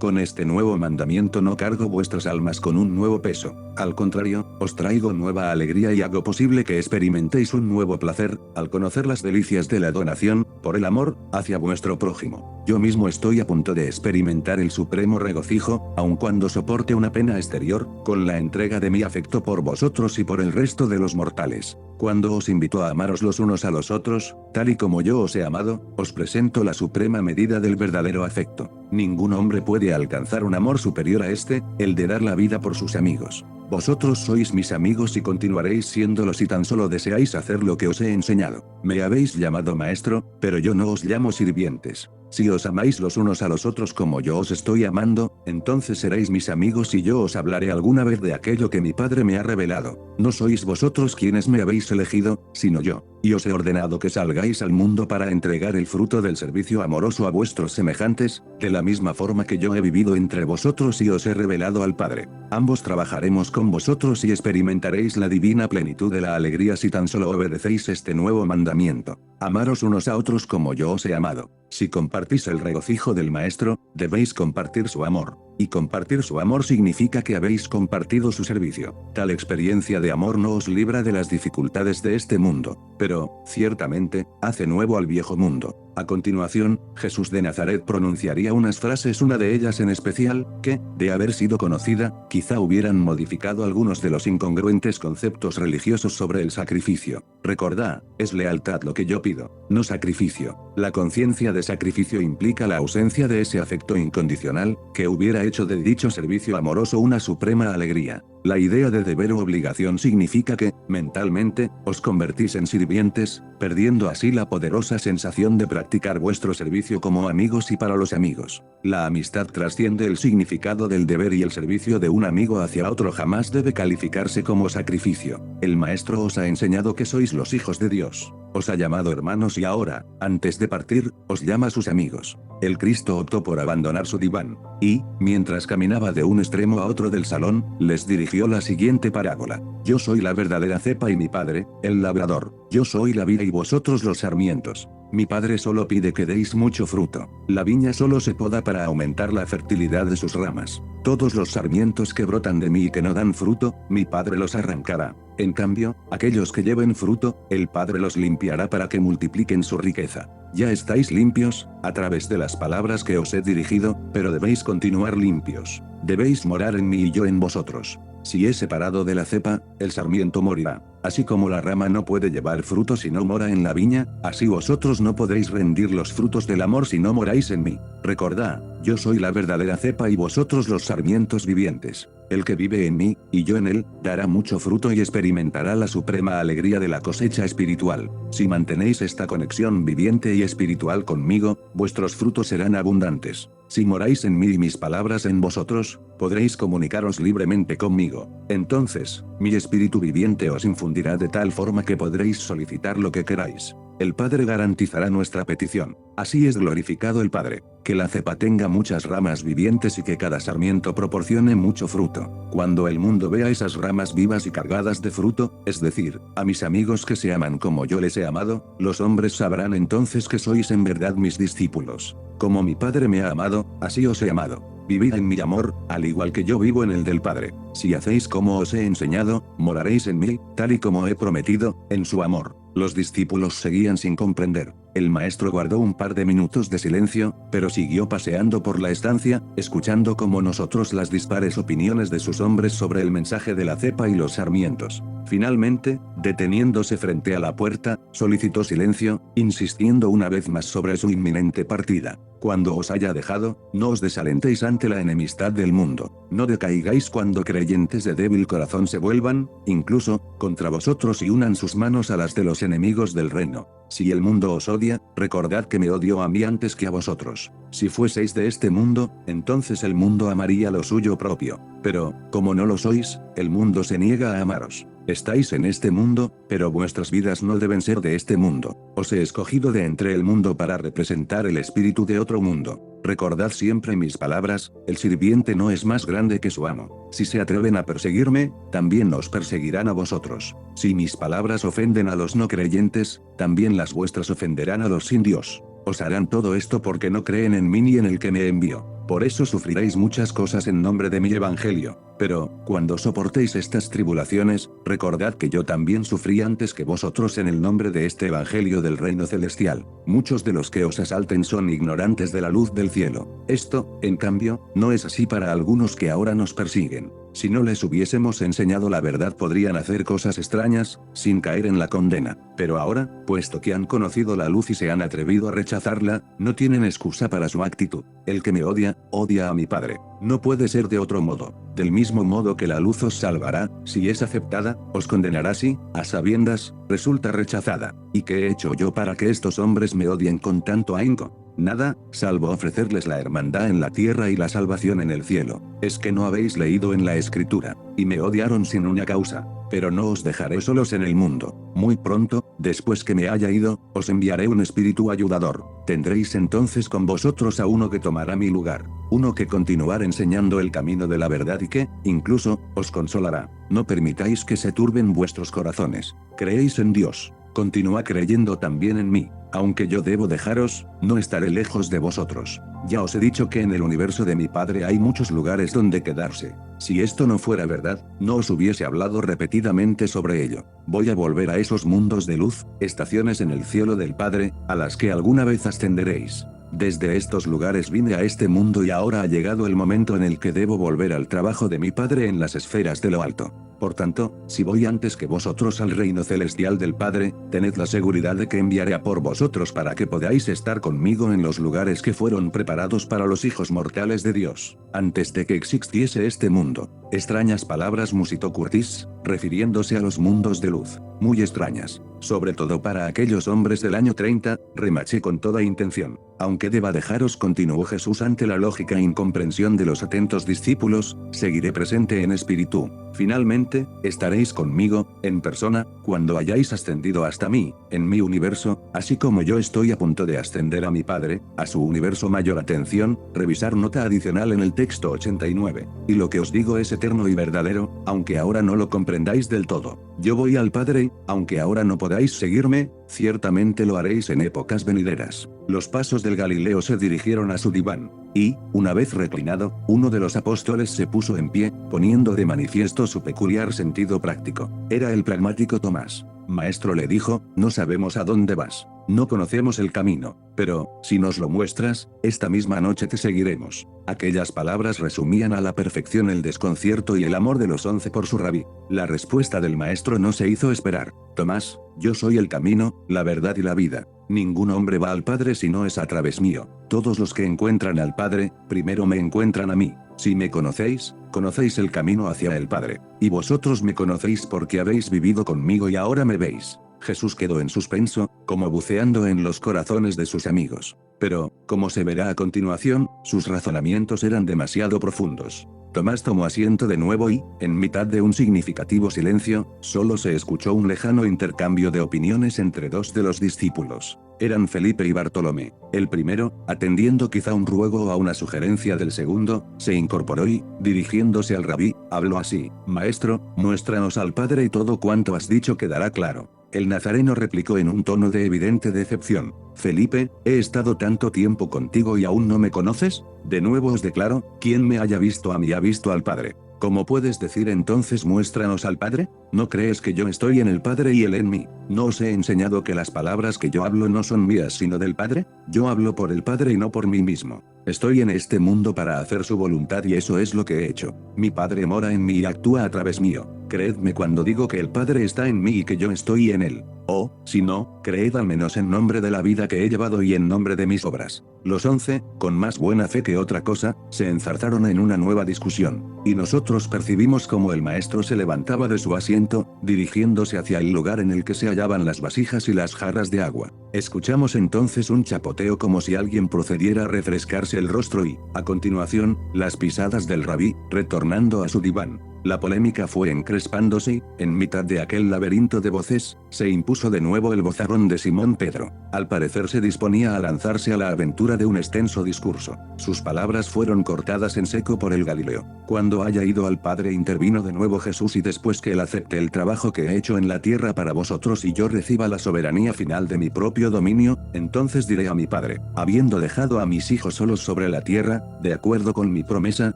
Con este nuevo mandamiento no cargo vuestras almas con un nuevo peso. Al contrario, os traigo nueva alegría y hago posible que experimentéis un nuevo placer, al conocer las delicias de la donación, por el amor, hacia vuestro prójimo. Yo mismo estoy a punto de experimentar el supremo regocijo, aun cuando soporte una pena exterior, con la entrega de mi afecto por vosotros y por el resto de los mortales. Cuando os invito a amaros los unos a los otros, tal y como yo os he amado, os presento la suprema medida del verdadero afecto. Ningún hombre puede alcanzar un amor superior a este, el de dar la vida por sus amigos. Vosotros sois mis amigos y continuaréis siéndolo si tan solo deseáis hacer lo que os he enseñado. Me habéis llamado maestro, pero yo no os llamo sirvientes. Si os amáis los unos a los otros como yo os estoy amando, entonces seréis mis amigos y yo os hablaré alguna vez de aquello que mi Padre me ha revelado. No sois vosotros quienes me habéis elegido, sino yo. Y os he ordenado que salgáis al mundo para entregar el fruto del servicio amoroso a vuestros semejantes, de la misma forma que yo he vivido entre vosotros y os he revelado al Padre. Ambos trabajaremos con vosotros y experimentaréis la divina plenitud de la alegría si tan solo obedecéis este nuevo mandamiento. Amaros unos a otros como yo os he amado. Si compartís el regocijo del Maestro, debéis compartir su amor. Y compartir su amor significa que habéis compartido su servicio. Tal experiencia de amor no os libra de las dificultades de este mundo, pero, ciertamente, hace nuevo al viejo mundo. A continuación, Jesús de Nazaret pronunciaría unas frases, una de ellas en especial, que, de haber sido conocida, quizá hubieran modificado algunos de los incongruentes conceptos religiosos sobre el sacrificio. Recordad, es lealtad lo que yo pido, no sacrificio. La conciencia de sacrificio implica la ausencia de ese afecto incondicional, que hubiera hecho de dicho servicio amoroso una suprema alegría. La idea de deber o obligación significa que, mentalmente, os convertís en sirvientes, perdiendo así la poderosa sensación de practicar vuestro servicio como amigos y para los amigos. La amistad trasciende el significado del deber y el servicio de un amigo hacia otro jamás debe calificarse como sacrificio. El Maestro os ha enseñado que sois los hijos de Dios. Os ha llamado hermanos y ahora, antes de partir, os llama sus amigos. El Cristo optó por abandonar su diván, y, mientras caminaba de un extremo a otro del salón, les dirigió la siguiente parábola. Yo soy la verdadera cepa y mi Padre, el labrador. Yo soy la vid y vosotros los sarmientos. Mi Padre solo pide que deis mucho fruto. La viña solo se poda para aumentar la fertilidad de sus ramas. Todos los sarmientos que brotan de mí y que no dan fruto, mi Padre los arrancará. En cambio, aquellos que lleven fruto, el Padre los limpiará para que multipliquen su riqueza. Ya estáis limpios, a través de las palabras que os he dirigido, pero debéis continuar limpios. Debéis morar en mí y yo en vosotros. Si es separado de la cepa, el sarmiento morirá. Así como la rama no puede llevar fruto si no mora en la viña, así vosotros no podréis rendir los frutos del amor si no moráis en mí. Recordad, yo soy la verdadera cepa y vosotros los sarmientos vivientes. El que vive en mí, y yo en él, dará mucho fruto y experimentará la suprema alegría de la cosecha espiritual. Si mantenéis esta conexión viviente y espiritual conmigo, vuestros frutos serán abundantes. Si moráis en mí y mis palabras en vosotros, podréis comunicaros libremente conmigo. Entonces, mi espíritu viviente os infundirá de tal forma que podréis solicitar lo que queráis. El Padre garantizará nuestra petición. Así es glorificado el Padre, que la cepa tenga muchas ramas vivientes y que cada sarmiento proporcione mucho fruto. Cuando el mundo vea esas ramas vivas y cargadas de fruto, es decir, a mis amigos que se aman como yo les he amado, los hombres sabrán entonces que sois en verdad mis discípulos. Como mi Padre me ha amado, así os he amado. Vivid en mi amor, al igual que yo vivo en el del Padre. Si hacéis como os he enseñado, moraréis en mí, tal y como he prometido, en su amor. Los discípulos seguían sin comprender. El maestro guardó un par de minutos de silencio, pero siguió paseando por la estancia, escuchando como nosotros las dispares opiniones de sus hombres sobre el mensaje de la cepa y los sarmientos. Finalmente, deteniéndose frente a la puerta, solicitó silencio, insistiendo una vez más sobre su inminente partida. Cuando os haya dejado, no os desalentéis ante la enemistad del mundo. No decaigáis cuando creyentes de débil corazón se vuelvan, incluso, contra vosotros y unan sus manos a las de los enemigos del reino. Si el mundo os odia, recordad que me odió a mí antes que a vosotros. Si fueseis de este mundo, entonces el mundo amaría lo suyo propio. Pero, como no lo sois, el mundo se niega a amaros. Estáis en este mundo, pero vuestras vidas no deben ser de este mundo. Os he escogido de entre el mundo para representar el espíritu de otro mundo. Recordad siempre mis palabras, el sirviente no es más grande que su amo. Si se atreven a perseguirme, también os perseguirán a vosotros. Si mis palabras ofenden a los no creyentes, también las vuestras ofenderán a los sin Dios. Os harán todo esto porque no creen en mí ni en el que me envió. Por eso sufriréis muchas cosas en nombre de mi evangelio. Pero, cuando soportéis estas tribulaciones, recordad que yo también sufrí antes que vosotros en el nombre de este evangelio del reino celestial. Muchos de los que os asalten son ignorantes de la luz del cielo. Esto, en cambio, no es así para algunos que ahora nos persiguen. Si no les hubiésemos enseñado la verdad podrían hacer cosas extrañas, sin caer en la condena. Pero ahora, puesto que han conocido la luz y se han atrevido a rechazarla, no tienen excusa para su actitud. El que me odia, odia a mi Padre. No puede ser de otro modo. Del mismo modo que la luz os salvará, si es aceptada, os condenará si, a sabiendas, resulta rechazada. ¿Y qué he hecho yo para que estos hombres me odien con tanto ahínco? Nada, salvo ofrecerles la hermandad en la tierra y la salvación en el cielo. Es que no habéis leído en la Escritura, y me odiaron sin una causa. Pero no os dejaré solos en el mundo. Muy pronto, después que me haya ido, os enviaré un espíritu ayudador. Tendréis entonces con vosotros a uno que tomará mi lugar. Uno que continuará enseñando el camino de la verdad y que, incluso, os consolará. No permitáis que se turben vuestros corazones. Creéis en Dios. Continúa creyendo también en mí. Aunque yo debo dejaros, no estaré lejos de vosotros. Ya os he dicho que en el universo de mi Padre hay muchos lugares donde quedarse. Si esto no fuera verdad, no os hubiese hablado repetidamente sobre ello. Voy a volver a esos mundos de luz, estaciones en el cielo del Padre, a las que alguna vez ascenderéis. Desde estos lugares vine a este mundo y ahora ha llegado el momento en el que debo volver al trabajo de mi Padre en las esferas de lo alto. Por tanto, si voy antes que vosotros al reino celestial del Padre, tened la seguridad de que enviaré a por vosotros para que podáis estar conmigo en los lugares que fueron preparados para los hijos mortales de Dios, antes de que existiese este mundo. Extrañas palabras musitó Curtis, refiriéndose a los mundos de luz. Muy extrañas. Sobre todo para aquellos hombres del año 30, remaché con toda intención. Aunque deba dejaros, continuó Jesús ante la lógica incomprensión de los atentos discípulos, seguiré presente en espíritu. Finalmente, estaréis conmigo, en persona, cuando hayáis ascendido hasta mí, en mi universo, así como yo estoy a punto de ascender a mi Padre, a su universo mayor. Atención, revisar nota adicional en el texto 89. Y lo que os digo es eterno y verdadero, aunque ahora no lo comprendáis del todo. Yo voy al Padre, aunque ahora no podáis seguirme, ciertamente lo haréis en épocas venideras. Los pasos del Galileo se dirigieron a su diván, y, una vez reclinado, uno de los apóstoles se puso en pie, poniendo de manifiesto su peculiar sentido práctico. Era el pragmático Tomás. Maestro, le dijo, no sabemos a dónde vas. No conocemos el camino, pero, si nos lo muestras, esta misma noche te seguiremos. Aquellas palabras resumían a la perfección el desconcierto y el amor de los 11 por su rabí. La respuesta del maestro no se hizo esperar. Tomás, yo soy el camino, la verdad y la vida. Ningún hombre va al Padre si no es a través mío. Todos los que encuentran al Padre, primero me encuentran a mí. Si me conocéis, conocéis el camino hacia el Padre, y vosotros me conocéis porque habéis vivido conmigo y ahora me veis. Jesús quedó en suspenso, como buceando en los corazones de sus amigos. Pero, como se verá a continuación, sus razonamientos eran demasiado profundos. Tomás tomó asiento de nuevo y, en mitad de un significativo silencio, solo se escuchó un lejano intercambio de opiniones entre dos de los discípulos. Eran Felipe y Bartolomé. El primero, atendiendo quizá un ruego o a una sugerencia del segundo, se incorporó y, dirigiéndose al rabí, habló así: Maestro, muéstranos al Padre y todo cuanto has dicho quedará claro. El nazareno replicó en un tono de evidente decepción: Felipe, ¿he estado tanto tiempo contigo y aún no me conoces? De nuevo os declaro, quien me haya visto a mí ha visto al Padre. ¿Cómo puedes decir entonces muéstranos al Padre? ¿No crees que yo estoy en el Padre y Él en mí? ¿No os he enseñado que las palabras que yo hablo no son mías sino del Padre? Yo hablo por el Padre y no por mí mismo. Estoy en este mundo para hacer su voluntad y eso es lo que he hecho. Mi Padre mora en mí y actúa a través mío. Creedme cuando digo que el Padre está en mí y que yo estoy en Él. O, si no, creed al menos en nombre de la vida que he llevado y en nombre de mis obras. Los 11, con más buena fe que otra cosa, se enzarzaron en una nueva discusión. Y nosotros percibimos como el maestro se levantaba de su asiento, dirigiéndose hacia el lugar en el que se hallaban las vasijas y las jarras de agua. Escuchamos entonces un chapoteo como si alguien procediera a refrescarse el rostro y, a continuación, las pisadas del rabí, retornando a su diván. La polémica fue encrespándose y, en mitad de aquel laberinto de voces, se impuso de nuevo el vozarrón de Simón Pedro. Al parecer se disponía a lanzarse a la aventura de un extenso discurso. Sus palabras fueron cortadas en seco por el Galileo. Cuando haya ido al Padre, intervino de nuevo Jesús, y después que Él acepte el trabajo que he hecho en la tierra para vosotros y yo reciba la soberanía final de mi propio dominio, entonces diré a mi Padre: habiendo dejado a mis hijos solos sobre la tierra, de acuerdo con mi promesa,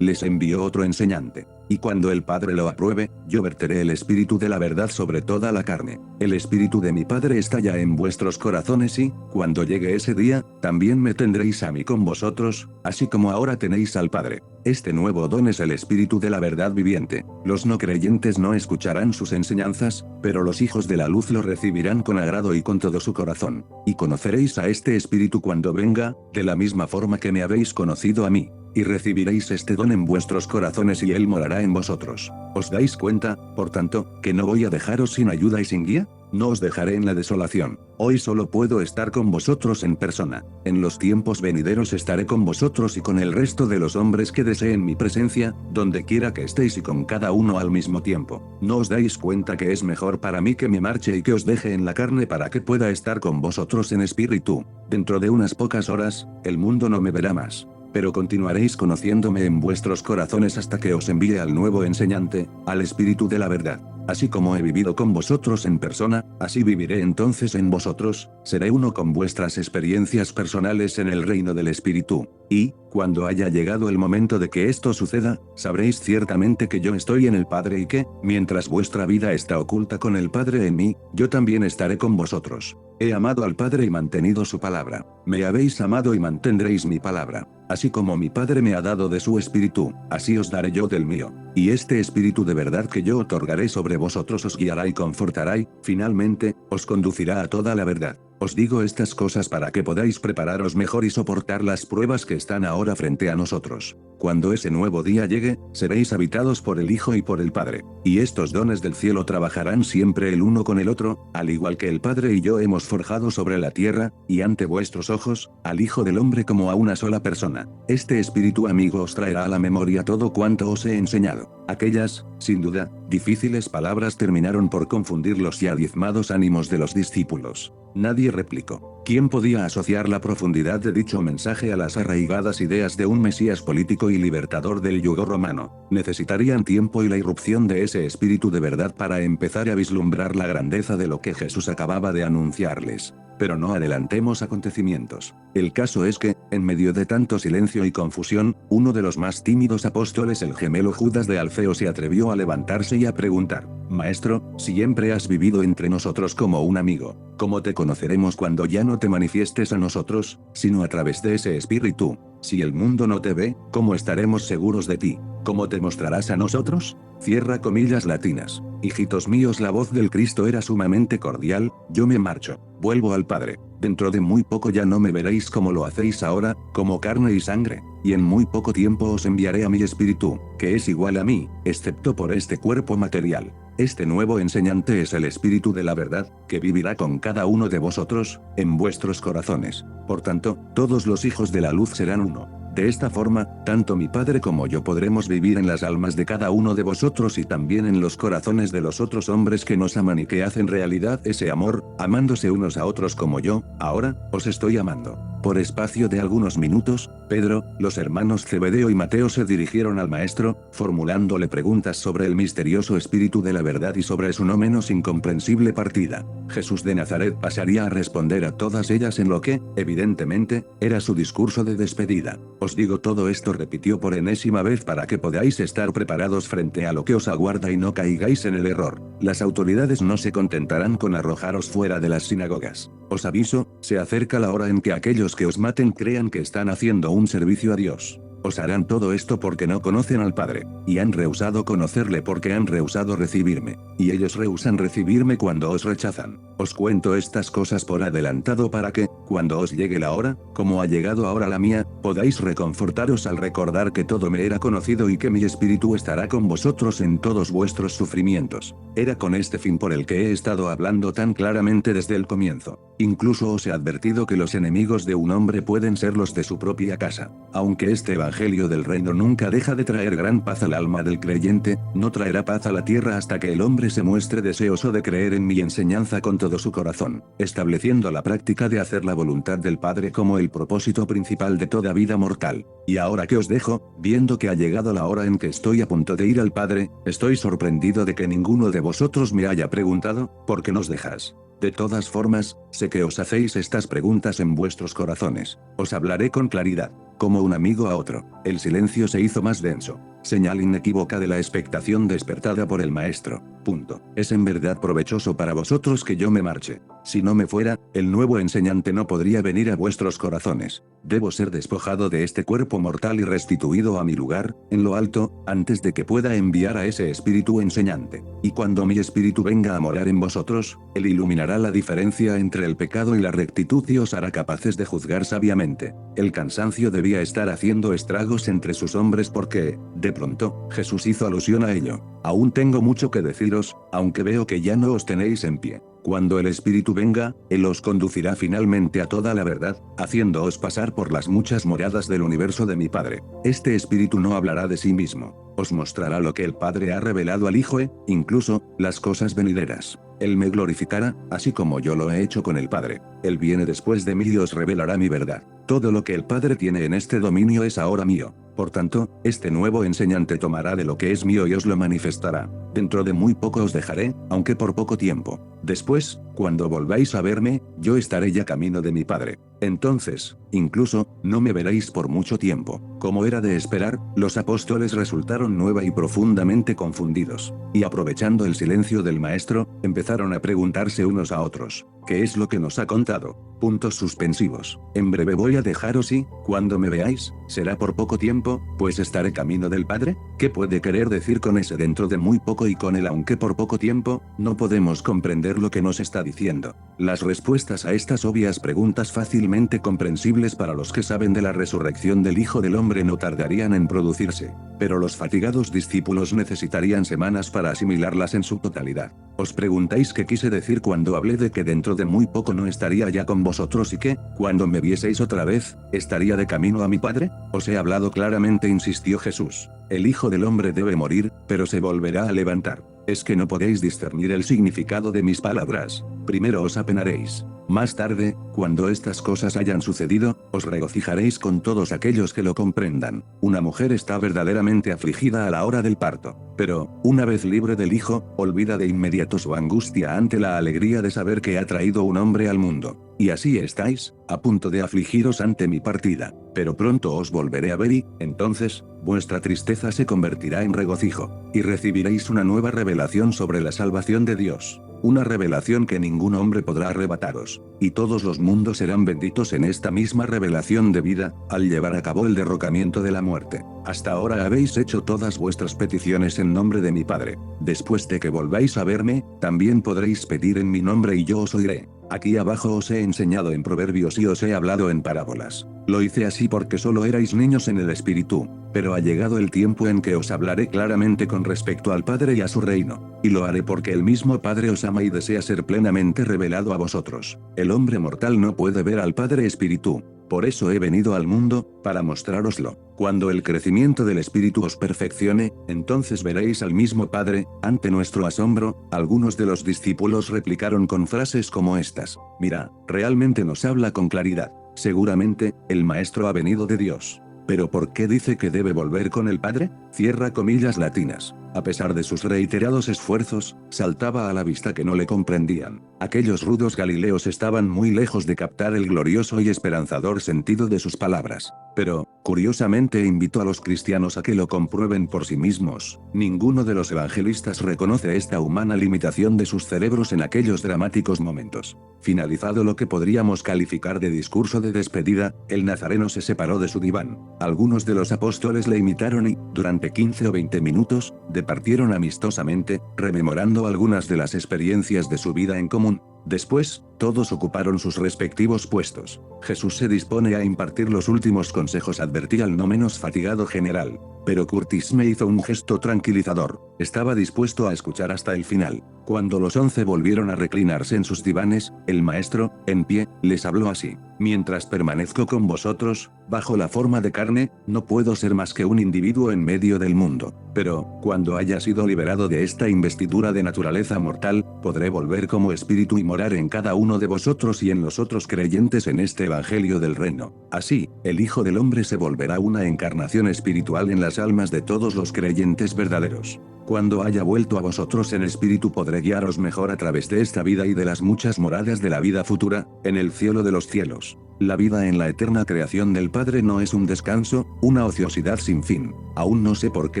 les envió otro enseñante. Y cuando el Padre lo apruebe, yo verteré el Espíritu de la verdad sobre toda la carne. El Espíritu de mi Padre está ya en vuestros corazones y, cuando llegue ese día, también me tendréis a mí con vosotros, así como ahora tenéis al Padre. Este nuevo don es el Espíritu de la verdad viviente. Los no creyentes no escucharán sus enseñanzas, pero los hijos de la luz lo recibirán con agrado y con todo su corazón. Y conoceréis a este Espíritu cuando venga, de la misma forma que me habéis conocido a mí. Y recibiréis este don en vuestros corazones y Él morará en vosotros. ¿Os dais cuenta, por tanto, que no voy a dejaros sin ayuda y sin guía? No os dejaré en la desolación. Hoy solo puedo estar con vosotros en persona. En los tiempos venideros estaré con vosotros y con el resto de los hombres que deseen mi presencia, donde quiera que estéis y con cada uno al mismo tiempo. ¿No os dais cuenta que es mejor para mí que me marche y que os deje en la carne para que pueda estar con vosotros en espíritu? Dentro de unas pocas horas, el mundo no me verá más. Pero continuaréis conociéndome en vuestros corazones hasta que os envíe al nuevo enseñante, al Espíritu de la verdad. Así como he vivido con vosotros en persona, así viviré entonces en vosotros, seré uno con vuestras experiencias personales en el reino del Espíritu. Y, cuando haya llegado el momento de que esto suceda, sabréis ciertamente que yo estoy en el Padre y que, mientras vuestra vida está oculta con el Padre en mí, yo también estaré con vosotros. He amado al Padre y mantenido su palabra. Me habéis amado y mantendréis mi palabra. Así como mi Padre me ha dado de su Espíritu, así os daré yo del mío. Y este Espíritu de verdad que yo otorgaré sobre vosotros os guiará y confortará y, finalmente, os conducirá a toda la verdad. Os digo estas cosas para que podáis prepararos mejor y soportar las pruebas que están ahora frente a nosotros. Cuando ese nuevo día llegue, seréis habitados por el Hijo y por el Padre. Y estos dones del cielo trabajarán siempre el uno con el otro, al igual que el Padre y yo hemos forjado sobre la tierra, y ante vuestros ojos, al Hijo del Hombre como a una sola persona. Este Espíritu amigo os traerá a la memoria todo cuanto os he enseñado. Aquellas, sin duda, difíciles palabras terminaron por confundir los ya diezmados ánimos de los discípulos. Nadie replicó. ¿Quién podía asociar la profundidad de dicho mensaje a las arraigadas ideas de un Mesías político y libertador del yugo romano? Necesitarían tiempo y la irrupción de ese espíritu de verdad para empezar a vislumbrar la grandeza de lo que Jesús acababa de anunciarles. Pero no adelantemos acontecimientos. El caso es que, en medio de tanto silencio y confusión, uno de los más tímidos apóstoles, el gemelo Judas de Alfeo, se atrevió a levantarse y a preguntar: Maestro, siempre has vivido entre nosotros como un amigo. ¿Cómo te conoceremos cuando ya no te manifiestes a nosotros, sino a través de ese espíritu? Si el mundo no te ve, ¿cómo estaremos seguros de ti? ¿Cómo te mostrarás a nosotros? Cierra comillas latinas. Hijitos míos, la voz del Cristo era sumamente cordial. Yo me marcho. Vuelvo al Padre. Dentro de muy poco ya no me veréis como lo hacéis ahora, como carne y sangre, y en muy poco tiempo os enviaré a mi espíritu, que es igual a mí, excepto por este cuerpo material. Este nuevo enseñante es el Espíritu de la verdad, que vivirá con cada uno de vosotros, en vuestros corazones. Por tanto, todos los hijos de la luz serán uno. De esta forma, tanto mi Padre como yo podremos vivir en las almas de cada uno de vosotros y también en los corazones de los otros hombres que nos aman y que hacen realidad ese amor, amándose unos a otros como yo, ahora, os estoy amando. Por espacio de algunos minutos, Pedro, los hermanos Zebedeo y Mateo se dirigieron al maestro, formulándole preguntas sobre el misterioso Espíritu de la verdad y sobre su no menos incomprensible partida. Jesús de Nazaret pasaría a responder a todas ellas en lo que, evidentemente, era su discurso de despedida. Os digo todo esto, repitió por enésima vez, para que podáis estar preparados frente a lo que os aguarda y no caigáis en el error. Las autoridades no se contentarán con arrojaros fuera de las sinagogas. Os aviso, se acerca la hora en que aquellos que os maten crean que están haciendo un servicio a Dios. Os harán todo esto porque no conocen al Padre, y han rehusado conocerle porque han rehusado recibirme, y ellos rehusan recibirme cuando os rechazan. Os cuento estas cosas por adelantado para que, cuando os llegue la hora, como ha llegado ahora la mía, podáis reconfortaros al recordar que todo me era conocido y que mi espíritu estará con vosotros en todos vuestros sufrimientos. Era con este fin por el que he estado hablando tan claramente desde el comienzo. Incluso os he advertido que los enemigos de un hombre pueden ser los de su propia casa. Aunque este evangelio del reino nunca deja de traer gran paz al alma del creyente, no traerá paz a la tierra hasta que el hombre se muestre deseoso de creer en mi enseñanza con todo su corazón, estableciendo la práctica de hacer la voluntad del Padre como el propósito principal de toda vida mortal. Y ahora que os dejo, viendo que ha llegado la hora en que estoy a punto de ir al Padre, estoy sorprendido de que ninguno de vosotros me haya preguntado, ¿por qué nos dejas? De todas formas, sé que os hacéis estas preguntas en vuestros corazones. Os hablaré con claridad, como un amigo a otro. El silencio se hizo más denso, señal inequívoca de la expectación despertada por el maestro. Punto. Es en verdad provechoso para vosotros que yo me marche. Si no me fuera, el nuevo enseñante no podría venir a vuestros corazones. Debo ser despojado de este cuerpo mortal y restituido a mi lugar, en lo alto, antes de que pueda enviar a ese espíritu enseñante. Y cuando mi espíritu venga a morar en vosotros, él iluminará la diferencia entre el pecado y la rectitud y os hará capaces de juzgar sabiamente. El cansancio debía estar haciendo estragos entre sus hombres porque, de pronto, Jesús hizo alusión a ello. Aún tengo mucho que deciros, aunque veo que ya no os tenéis en pie. Cuando el Espíritu venga, Él os conducirá finalmente a toda la verdad, haciéndoos pasar por las muchas moradas del universo de mi Padre. Este Espíritu no hablará de sí mismo. Os mostrará lo que el Padre ha revelado al Hijo incluso, las cosas venideras. Él me glorificará, así como yo lo he hecho con el Padre. Él viene después de mí y os revelará mi verdad. Todo lo que el Padre tiene en este dominio es ahora mío. Por tanto, este nuevo enseñante tomará de lo que es mío y os lo manifestará. Dentro de muy poco os dejaré, aunque por poco tiempo. Después, cuando volváis a verme, yo estaré ya camino de mi Padre. Entonces, incluso, no me veréis por mucho tiempo. Como era de esperar, los apóstoles resultaron nueva y profundamente confundidos. Y aprovechando el silencio del maestro, empezaron a preguntarse unos a otros, ¿qué es lo que nos ha contado? Puntos suspensivos. En breve voy a dejaros y, cuando me veáis, será por poco tiempo, pues estaré camino del Padre. ¿Qué puede querer decir con ese dentro de muy poco y con el aunque por poco tiempo? No podemos comprender lo que nos está diciendo. Las respuestas a estas obvias preguntas fácilmente comprensibles para los que saben de la resurrección del Hijo del Hombre no tardarían en producirse, pero los fatigados discípulos necesitarían semanas para asimilarlas en su totalidad. Os preguntáis qué quise decir cuando hablé de que dentro de muy poco no estaría ya con vosotros y que, cuando me vieseis otra vez, estaría de camino a mi Padre. Os he hablado claramente, insistió Jesús. El Hijo del Hombre debe morir, pero se volverá a levantar. ¿Es que no podéis discernir el significado de mis palabras? Primero os apenaréis. Más tarde, cuando estas cosas hayan sucedido, os regocijaréis con todos aquellos que lo comprendan. Una mujer está verdaderamente afligida a la hora del parto, pero, una vez libre del hijo, olvida de inmediato su angustia ante la alegría de saber que ha traído un hombre al mundo. Y así estáis, a punto de afligiros ante mi partida. Pero pronto os volveré a ver y, entonces, vuestra tristeza se convertirá en regocijo, y recibiréis una nueva revelación sobre la salvación de Dios. una revelación que ningún hombre podrá arrebataros, y todos los mundos serán benditos en esta misma revelación de vida, al llevar a cabo el derrocamiento de la muerte. Hasta ahora habéis hecho todas vuestras peticiones en nombre de mi Padre. Después de que volváis a verme, también podréis pedir en mi nombre y yo os oiré. Aquí abajo os he enseñado en proverbios y os he hablado en parábolas. Lo hice así porque solo erais niños en el espíritu, pero ha llegado el tiempo en que os hablaré claramente con respecto al Padre y a su reino. Y lo haré porque el mismo Padre os ama y desea ser plenamente revelado a vosotros. El hombre mortal no puede ver al Padre Espíritu. Por eso he venido al mundo, para mostrároslo. Cuando el crecimiento del Espíritu os perfeccione, entonces veréis al mismo Padre. Ante nuestro asombro, algunos de los discípulos replicaron con frases como estas: mira, realmente nos habla con claridad. Seguramente, el Maestro ha venido de Dios. ¿Pero por qué dice que debe volver con el Padre? Cierra comillas latinas. A pesar de sus reiterados esfuerzos, saltaba a la vista que no le comprendían. Aquellos rudos galileos estaban muy lejos de captar el glorioso y esperanzador sentido de sus palabras. Pero, curiosamente, invitó a los cristianos a que lo comprueben por sí mismos. Ninguno de los evangelistas reconoce esta humana limitación de sus cerebros en aquellos dramáticos momentos. Finalizado lo que podríamos calificar de discurso de despedida, el nazareno se separó de su diván. Algunos de los apóstoles le imitaron y, durante 15 o 20 minutos, departieron amistosamente, rememorando algunas de las experiencias de su vida en común. Después, todos ocuparon sus respectivos puestos. Jesús se dispone a impartir los últimos consejos, advertía al no menos fatigado general. Pero Curtis me hizo un gesto tranquilizador. Estaba dispuesto a escuchar hasta el final. Cuando los 11 volvieron a reclinarse en sus divanes, el maestro, en pie, les habló así: mientras permanezco con vosotros, bajo la forma de carne, no puedo ser más que un individuo en medio del mundo. Pero, cuando haya sido liberado de esta investidura de naturaleza mortal, podré volver como espíritu y morar en cada uno de vosotros y en los otros creyentes en este evangelio del reino. Así, el Hijo del Hombre se volverá una encarnación espiritual en las almas de todos los creyentes verdaderos. Cuando haya vuelto a vosotros en espíritu podré guiaros mejor a través de esta vida y de las muchas moradas de la vida futura, en el cielo de los cielos. La vida en la eterna creación del Padre no es un descanso, una ociosidad sin fin. Aún no sé por qué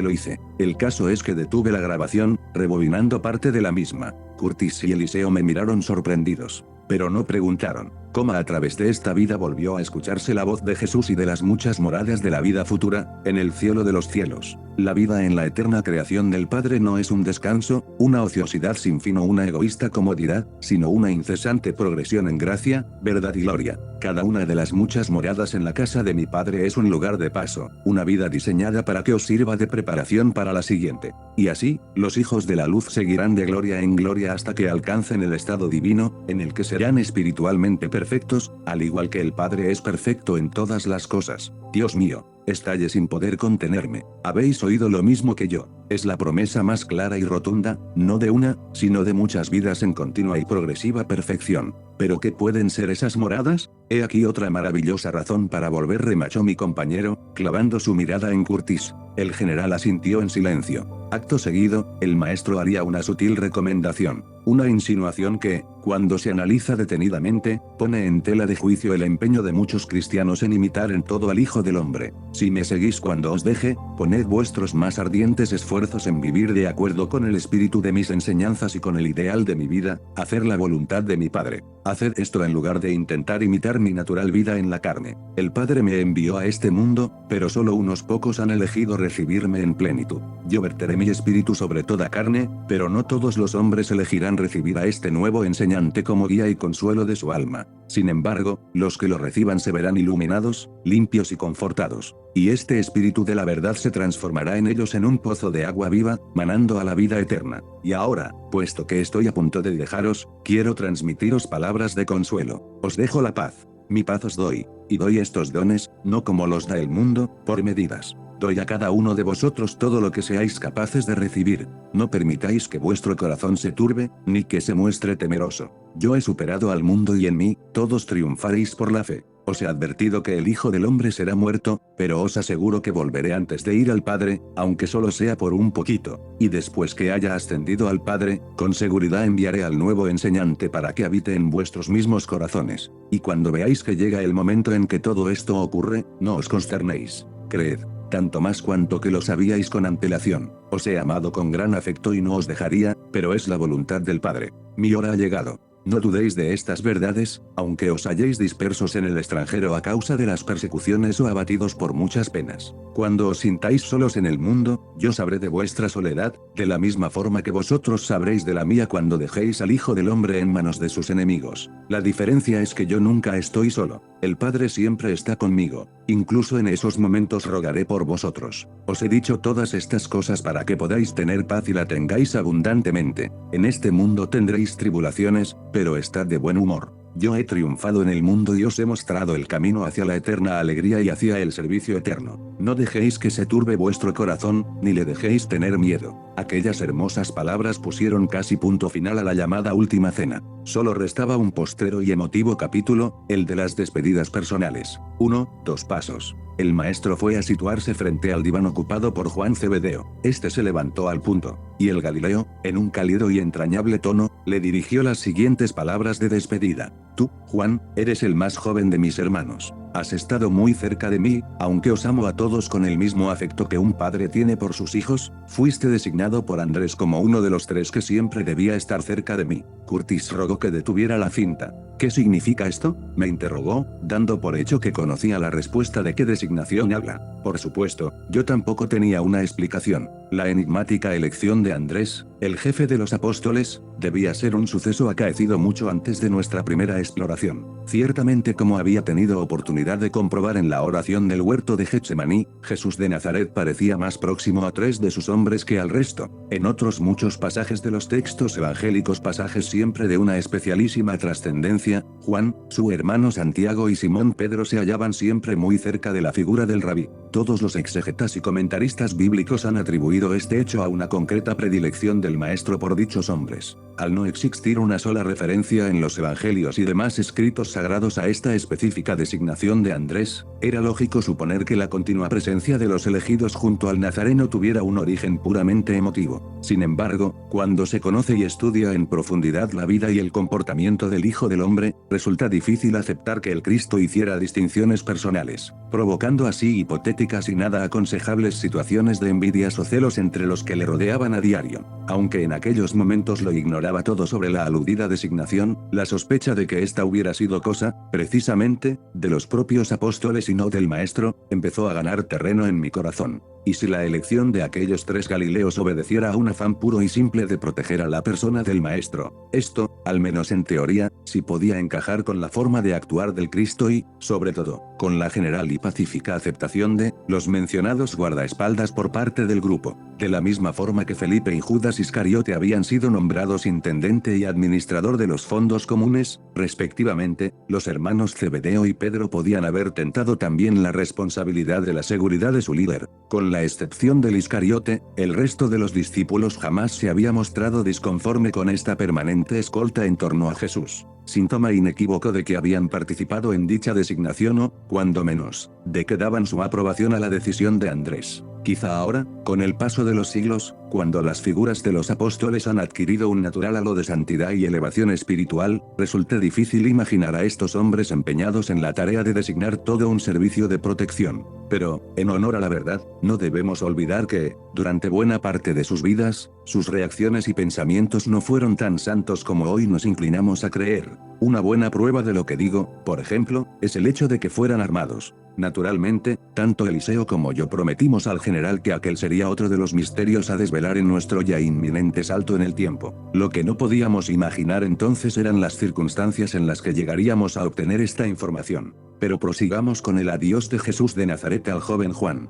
lo hice. El caso es que detuve la grabación, rebobinando parte de la misma. Curtis y Eliseo me miraron sorprendidos. Pero no preguntaron cómo a través de esta vida volvió a escucharse la voz de Jesús y de las muchas moradas de la vida futura, en el cielo de los cielos. La vida en la eterna creación del Padre no es un descanso, una ociosidad sin fin o una egoísta comodidad, sino una incesante progresión en gracia, verdad y gloria. Cada una de las muchas moradas en la casa de mi Padre es un lugar de paso, una vida diseñada para que os sirva de preparación para la siguiente. Y así, los hijos de la luz seguirán de gloria en gloria hasta que alcancen el estado divino, en el que serán espiritualmente perfectos, al igual que el Padre es perfecto en todas las cosas. Dios mío, estallé sin poder contenerme. Habéis oído lo mismo que yo. Es la promesa más clara y rotunda, no de una, sino de muchas vidas en continua y progresiva perfección. ¿Pero qué pueden ser esas moradas? He aquí otra maravillosa razón para volver, remachó mi compañero, clavando su mirada en Curtis. El general asintió en silencio. Acto seguido, el maestro haría una sutil recomendación. Una insinuación que, cuando se analiza detenidamente, pone en tela de juicio el empeño de muchos cristianos en imitar en todo al Hijo del Hombre. Si me seguís cuando os deje, poned vuestros más ardientes esfuerzos en vivir de acuerdo con el espíritu de mis enseñanzas y con el ideal de mi vida, hacer la voluntad de mi Padre. Haced esto en lugar de intentar imitar mi natural vida en la carne. El Padre me envió a este mundo, pero solo unos pocos han elegido recibirme en plenitud. Yo verteré mi espíritu sobre toda carne, pero no todos los hombres elegirán recibir a este nuevo enseñante como guía y consuelo de su alma. Sin embargo, los que lo reciban se verán iluminados, limpios y confortados. Y este espíritu de la verdad se transformará en ellos en un pozo de agua viva, manando a la vida eterna. Y ahora, puesto que estoy a punto de dejaros, quiero transmitiros palabras de consuelo. Os dejo la paz. Mi paz os doy, y doy estos dones, no como los da el mundo, por medidas. Doy a cada uno de vosotros todo lo que seáis capaces de recibir. No permitáis que vuestro corazón se turbe, ni que se muestre temeroso. Yo he superado al mundo y en mí, todos triunfaréis por la fe. Os he advertido que el Hijo del Hombre será muerto, pero os aseguro que volveré antes de ir al Padre, aunque solo sea por un poquito. Y después que haya ascendido al Padre, con seguridad enviaré al nuevo enseñante para que habite en vuestros mismos corazones. Y cuando veáis que llega el momento en que todo esto ocurre, no os consternéis. Creed, tanto más cuanto que lo sabíais con antelación. Os he amado con gran afecto y no os dejaría, pero es la voluntad del Padre. Mi hora ha llegado. No dudéis de estas verdades, aunque os halléis dispersos en el extranjero a causa de las persecuciones o abatidos por muchas penas. Cuando os sintáis solos en el mundo, yo sabré de vuestra soledad, de la misma forma que vosotros sabréis de la mía cuando dejéis al Hijo del Hombre en manos de sus enemigos. La diferencia es que yo nunca estoy solo. El Padre siempre está conmigo. Incluso en esos momentos rogaré por vosotros. Os he dicho todas estas cosas para que podáis tener paz y la tengáis abundantemente. En este mundo tendréis tribulaciones, pero estad de buen humor. Yo he triunfado en el mundo y os he mostrado el camino hacia la eterna alegría y hacia el servicio eterno. No dejéis que se turbe vuestro corazón, ni le dejéis tener miedo. Aquellas hermosas palabras pusieron casi punto final a la llamada última cena. Solo restaba un postrero y emotivo capítulo, el de las despedidas personales. 2 pasos. El maestro fue a situarse frente al diván ocupado por Juan Zebedeo. Este se levantó al punto, y el Galileo, en un cálido y entrañable tono, le dirigió las siguientes palabras de despedida. Tú, Juan, eres el más joven de mis hermanos. Has estado muy cerca de mí, aunque os amo a todos con el mismo afecto que un padre tiene por sus hijos. Fuiste designado por Andrés como uno de los 3 que siempre debía estar cerca de mí. Curtis rogó que detuviera la cinta. ¿Qué significa esto?, me interrogó, dando por hecho que conocía la respuesta de qué designación habla. Por supuesto, yo tampoco tenía una explicación. La enigmática elección de Andrés, el jefe de los apóstoles, debía ser un suceso acaecido mucho antes de nuestra primera exploración. Ciertamente, como había tenido oportunidad de comprobar en la oración del huerto de Getsemaní, Jesús de Nazaret parecía más próximo a 3 de sus hombres que al resto. En otros muchos pasajes de los textos evangélicos, pasajes siempre de una especialísima trascendencia, Juan, su hermano Santiago y Simón Pedro se hallaban siempre muy cerca de la figura del rabí. Todos los exegetas y comentaristas bíblicos han atribuido este hecho a una concreta predilección del maestro por dichos hombres. Al no existir una sola referencia en los evangelios y demás escritos sagrados a esta específica designación de Andrés, era lógico suponer que la continua presencia de los elegidos junto al Nazareno tuviera un origen puramente emotivo. Sin embargo, cuando se conoce y estudia en profundidad la vida y el comportamiento del Hijo del Hombre, resulta difícil aceptar que el Cristo hiciera distinciones personales, provocando así hipotéticas y nada aconsejables situaciones de envidias o celos entre los que le rodeaban a diario. Aunque en aquellos momentos lo ignoraba todo sobre la aludida designación, la sospecha de que esta hubiera sido cosa, precisamente, de los propios apóstoles y no del Maestro, empezó a ganar terreno en mi corazón. Y si la elección de aquellos 3 Galileos obedeciera a un afán puro y simple de proteger a la persona del Maestro, esto, al menos en teoría, sí podía encajar con la forma de actuar del Cristo y, sobre todo, con la general y pacífica aceptación de los mencionados guardaespaldas por parte del grupo. De la misma forma que Felipe y Judas Iscariote habían sido nombrados intendente y administrador de los fondos comunes, respectivamente, los hermanos Zebedeo y Pedro podían haber tentado también la responsabilidad de la seguridad de su líder. Con la excepción del Iscariote, el resto de los discípulos jamás se había mostrado disconforme con esta permanente escolta en torno a Jesús. Síntoma inequívoco de que habían participado en dicha designación o, cuando menos, de que daban su aprobación a la decisión de Andrés. Quizá ahora, con el paso de los siglos, cuando las figuras de los apóstoles han adquirido un natural halo de santidad y elevación espiritual, resulte difícil imaginar a estos hombres empeñados en la tarea de designar todo un servicio de protección. Pero, en honor a la verdad, no debemos olvidar que, durante buena parte de sus vidas, sus reacciones y pensamientos no fueron tan santos como hoy nos inclinamos a creer. Una buena prueba de lo que digo, por ejemplo, es el hecho de que fueran armados. Naturalmente, tanto Eliseo como yo prometimos al general que aquel sería otro de los misterios a desvelar en nuestro ya inminente salto en el tiempo. Lo que no podíamos imaginar entonces eran las circunstancias en las que llegaríamos a obtener esta información. Pero prosigamos con el adiós de Jesús de Nazaret al joven Juan.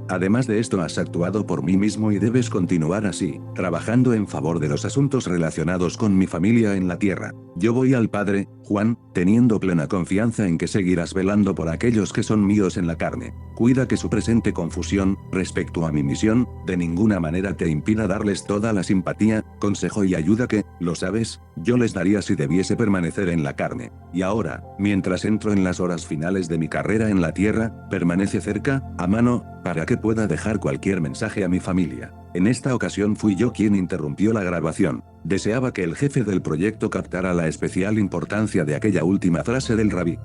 Además de esto, has actuado por mí mismo y debes continuar así, trabajando en favor de los asuntos relacionados con mi familia en la tierra. Yo voy al Padre, Juan, teniendo plena confianza en que seguirás velando por aquellos que son míos en la carne. Cuida que su presente confusión, respecto a mi misión, de ninguna manera te impida darles toda la simpatía, consejo y ayuda que, lo sabes, yo les daría si debiese permanecer en la carne. Y ahora, mientras entro en las horas finales de mi carrera en la tierra, permanece cerca, a mano, para que pueda dejar cualquier mensaje a mi familia. En esta ocasión fui yo quien interrumpió la grabación. Deseaba que el jefe del proyecto captara la especial importancia de aquella última frase del rabí.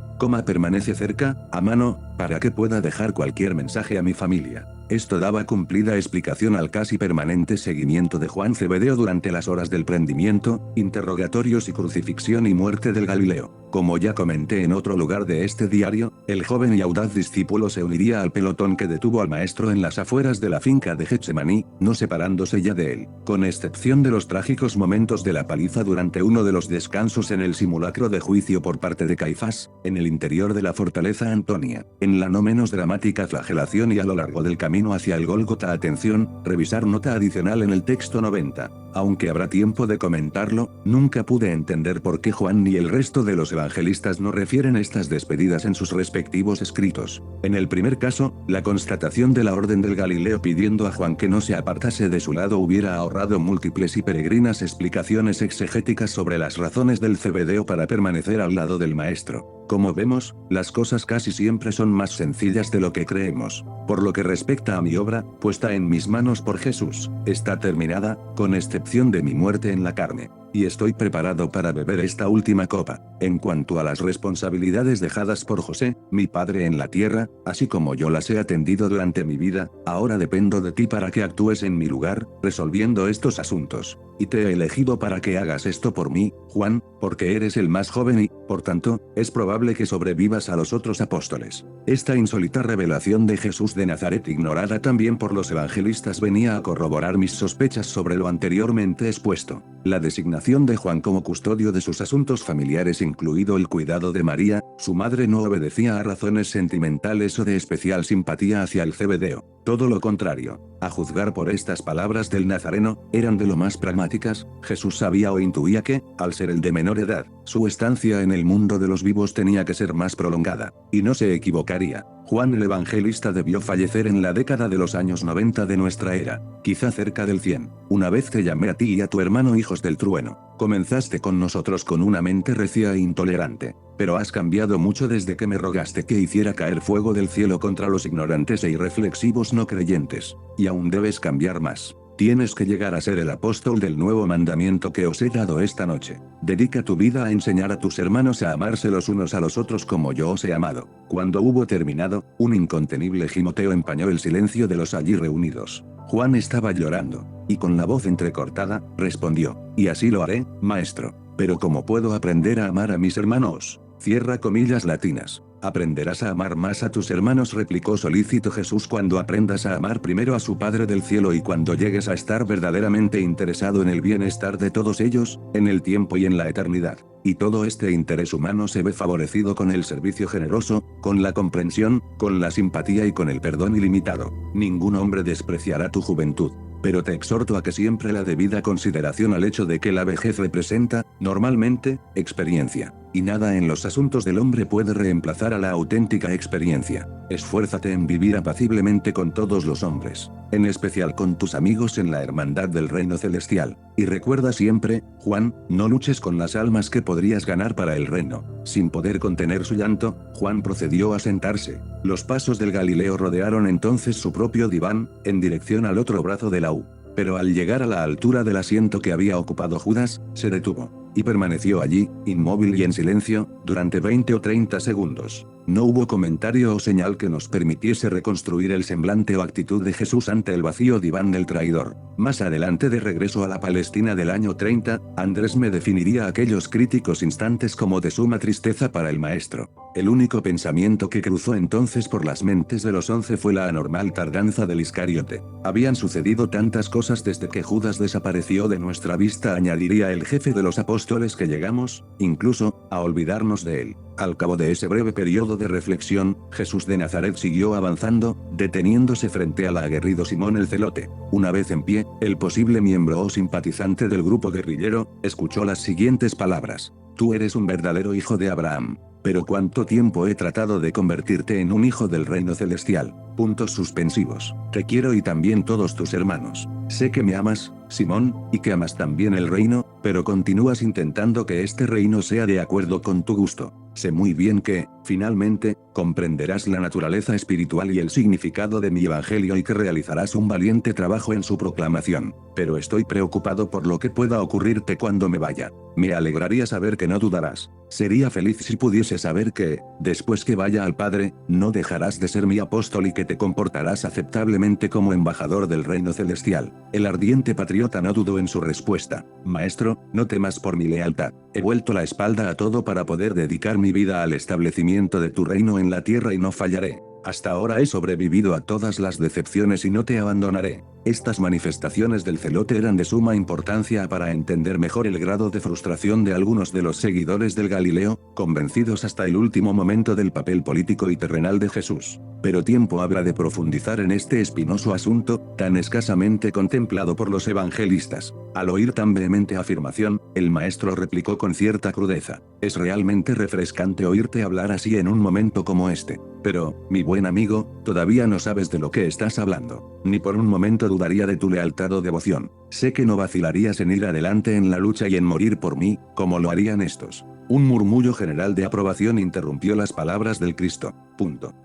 Permanece cerca, a mano, para que pueda dejar cualquier mensaje a mi familia. Esto daba cumplida explicación al casi permanente seguimiento de Juan Zebedeo durante las horas del prendimiento, interrogatorios y crucifixión y muerte del Galileo. Como ya comenté en otro lugar de este diario, el joven y audaz discípulo se uniría al pelotón que detuvo al maestro en las afueras de la finca de Getsemaní, no separándose ya de él, con excepción de los trágicos momentos de la paliza durante uno de los descansos en el simulacro de juicio por parte de Caifás, en el interior de la fortaleza Antonia, en la no menos dramática flagelación y a lo largo del camino hacia el Gólgota. Atención, revisar nota adicional en el texto 90. Aunque habrá tiempo de comentarlo, nunca pude entender por qué Juan ni el resto de los evangelistas no refieren estas despedidas en sus respectivos escritos. En el primer caso, la constatación de la orden del Galileo pidiendo a Juan que no se apartase de su lado hubiera ahorrado múltiples y peregrinas explicaciones exegéticas sobre las razones del Zebedeo para permanecer al lado del maestro. Como vemos, las cosas casi siempre son más sencillas de lo que creemos. Por lo que respecta a mi obra, puesta en mis manos por Jesús, está terminada, con excepción de mi muerte en la carne. Y estoy preparado para beber esta última copa. En cuanto a las responsabilidades dejadas por José, mi padre en la tierra, así como yo las he atendido durante mi vida, ahora dependo de ti para que actúes en mi lugar, resolviendo estos asuntos. Y te he elegido para que hagas esto por mí, Juan, porque eres el más joven y, por tanto, es probable que sobrevivas a los otros apóstoles. Esta insólita revelación de Jesús de Nazaret, ignorada también por los evangelistas, venía a corroborar mis sospechas sobre lo anteriormente expuesto. La designación de Juan como custodio de sus asuntos familiares, incluido el cuidado de María, su madre, no obedecía a razones sentimentales o de especial simpatía hacia el Zebedeo. Todo lo contrario. A juzgar por estas palabras del Nazareno, eran de lo más pragmáticas. Jesús sabía o intuía que, al ser el de menor edad, su estancia en el mundo de los vivos tenía que ser más prolongada. Y no se equivocaría. Juan el Evangelista debió fallecer en la década de los años 90 de nuestra era, quizá cerca del 100. Una vez te llamé a ti y a tu hermano hijos del trueno. Comenzaste con nosotros con una mente recia e intolerante, pero has cambiado mucho desde que me rogaste que hiciera caer fuego del cielo contra los ignorantes e irreflexivos no creyentes. Y aún debes cambiar más. Tienes que llegar a ser el apóstol del nuevo mandamiento que os he dado esta noche. Dedica tu vida a enseñar a tus hermanos a amarse los unos a los otros como yo os he amado. Cuando hubo terminado, un incontenible gimoteo empañó el silencio de los allí reunidos. Juan estaba llorando, y con la voz entrecortada, respondió: y así lo haré, maestro. Pero ¿cómo puedo aprender a amar a mis hermanos? Cierra comillas latinas. Aprenderás a amar más a tus hermanos, replicó solícito Jesús, cuando aprendas a amar primero a su Padre del cielo y cuando llegues a estar verdaderamente interesado en el bienestar de todos ellos, en el tiempo y en la eternidad. Y todo este interés humano se ve favorecido con el servicio generoso, con la comprensión, con la simpatía y con el perdón ilimitado. Ningún hombre despreciará tu juventud. Pero te exhorto a que siempre la debida consideración al hecho de que la vejez representa, normalmente, experiencia. Y nada en los asuntos del hombre puede reemplazar a la auténtica experiencia. Esfuérzate en vivir apaciblemente con todos los hombres, en especial con tus amigos en la hermandad del reino celestial. Y recuerda siempre, Juan, no luches con las almas que podrías ganar para el reino. Sin poder contener su llanto, Juan procedió a sentarse. Los pasos del Galileo rodearon entonces su propio diván, en dirección al otro brazo de la U. Pero al llegar a la altura del asiento que había ocupado Judas, se detuvo, y permaneció allí, inmóvil y en silencio, durante 20 o 30 segundos. No hubo comentario o señal que nos permitiese reconstruir el semblante o actitud de Jesús ante el vacío diván del traidor. Más adelante, de regreso a la Palestina del año 30, Andrés me definiría aquellos críticos instantes como de suma tristeza para el maestro. El único pensamiento que cruzó entonces por las mentes de los 11 fue la anormal tardanza del Iscariote. Habían sucedido tantas cosas desde que Judas desapareció de nuestra vista, añadiría el jefe de los apóstoles, que llegamos, incluso, a olvidarnos de él. Al cabo de ese breve periodo de reflexión, Jesús de Nazaret siguió avanzando, deteniéndose frente al aguerrido Simón el Celote. Una vez en pie, el posible miembro o simpatizante del grupo guerrillero, escuchó las siguientes palabras: tú eres un verdadero hijo de Abraham. Pero ¿cuánto tiempo he tratado de convertirte en un hijo del reino celestial? Puntos suspensivos. Te quiero y también todos tus hermanos. Sé que me amas, Simón, y que amas también el reino, pero continúas intentando que este reino sea de acuerdo con tu gusto. Sé muy bien que, finalmente, comprenderás la naturaleza espiritual y el significado de mi evangelio y que realizarás un valiente trabajo en su proclamación. Pero estoy preocupado por lo que pueda ocurrirte cuando me vaya. Me alegraría saber que no dudarás. Sería feliz si pudiese saber que, después que vaya al Padre, no dejarás de ser mi apóstol y que te comportarás aceptablemente como embajador del reino celestial. El ardiente patriota no dudó en su respuesta. Maestro, no temas por mi lealtad. He vuelto la espalda a todo para poder dedicar mi vida al establecimiento de tu reino en la tierra y no fallaré. Hasta ahora he sobrevivido a todas las decepciones y no te abandonaré. Estas manifestaciones del celote eran de suma importancia para entender mejor el grado de frustración de algunos de los seguidores del Galileo, convencidos hasta el último momento del papel político y terrenal de Jesús. Pero tiempo habrá de profundizar en este espinoso asunto, tan escasamente contemplado por los evangelistas. Al oír tan vehemente afirmación, el maestro replicó con cierta crudeza: es realmente refrescante oírte hablar así en un momento como este. Pero, mi buen amigo, todavía no sabes de lo que estás hablando. Ni por un momento dudaría de tu lealtad o devoción. Sé que no vacilarías en ir adelante en la lucha y en morir por mí, como lo harían estos. Un murmullo general de aprobación interrumpió las palabras del Cristo.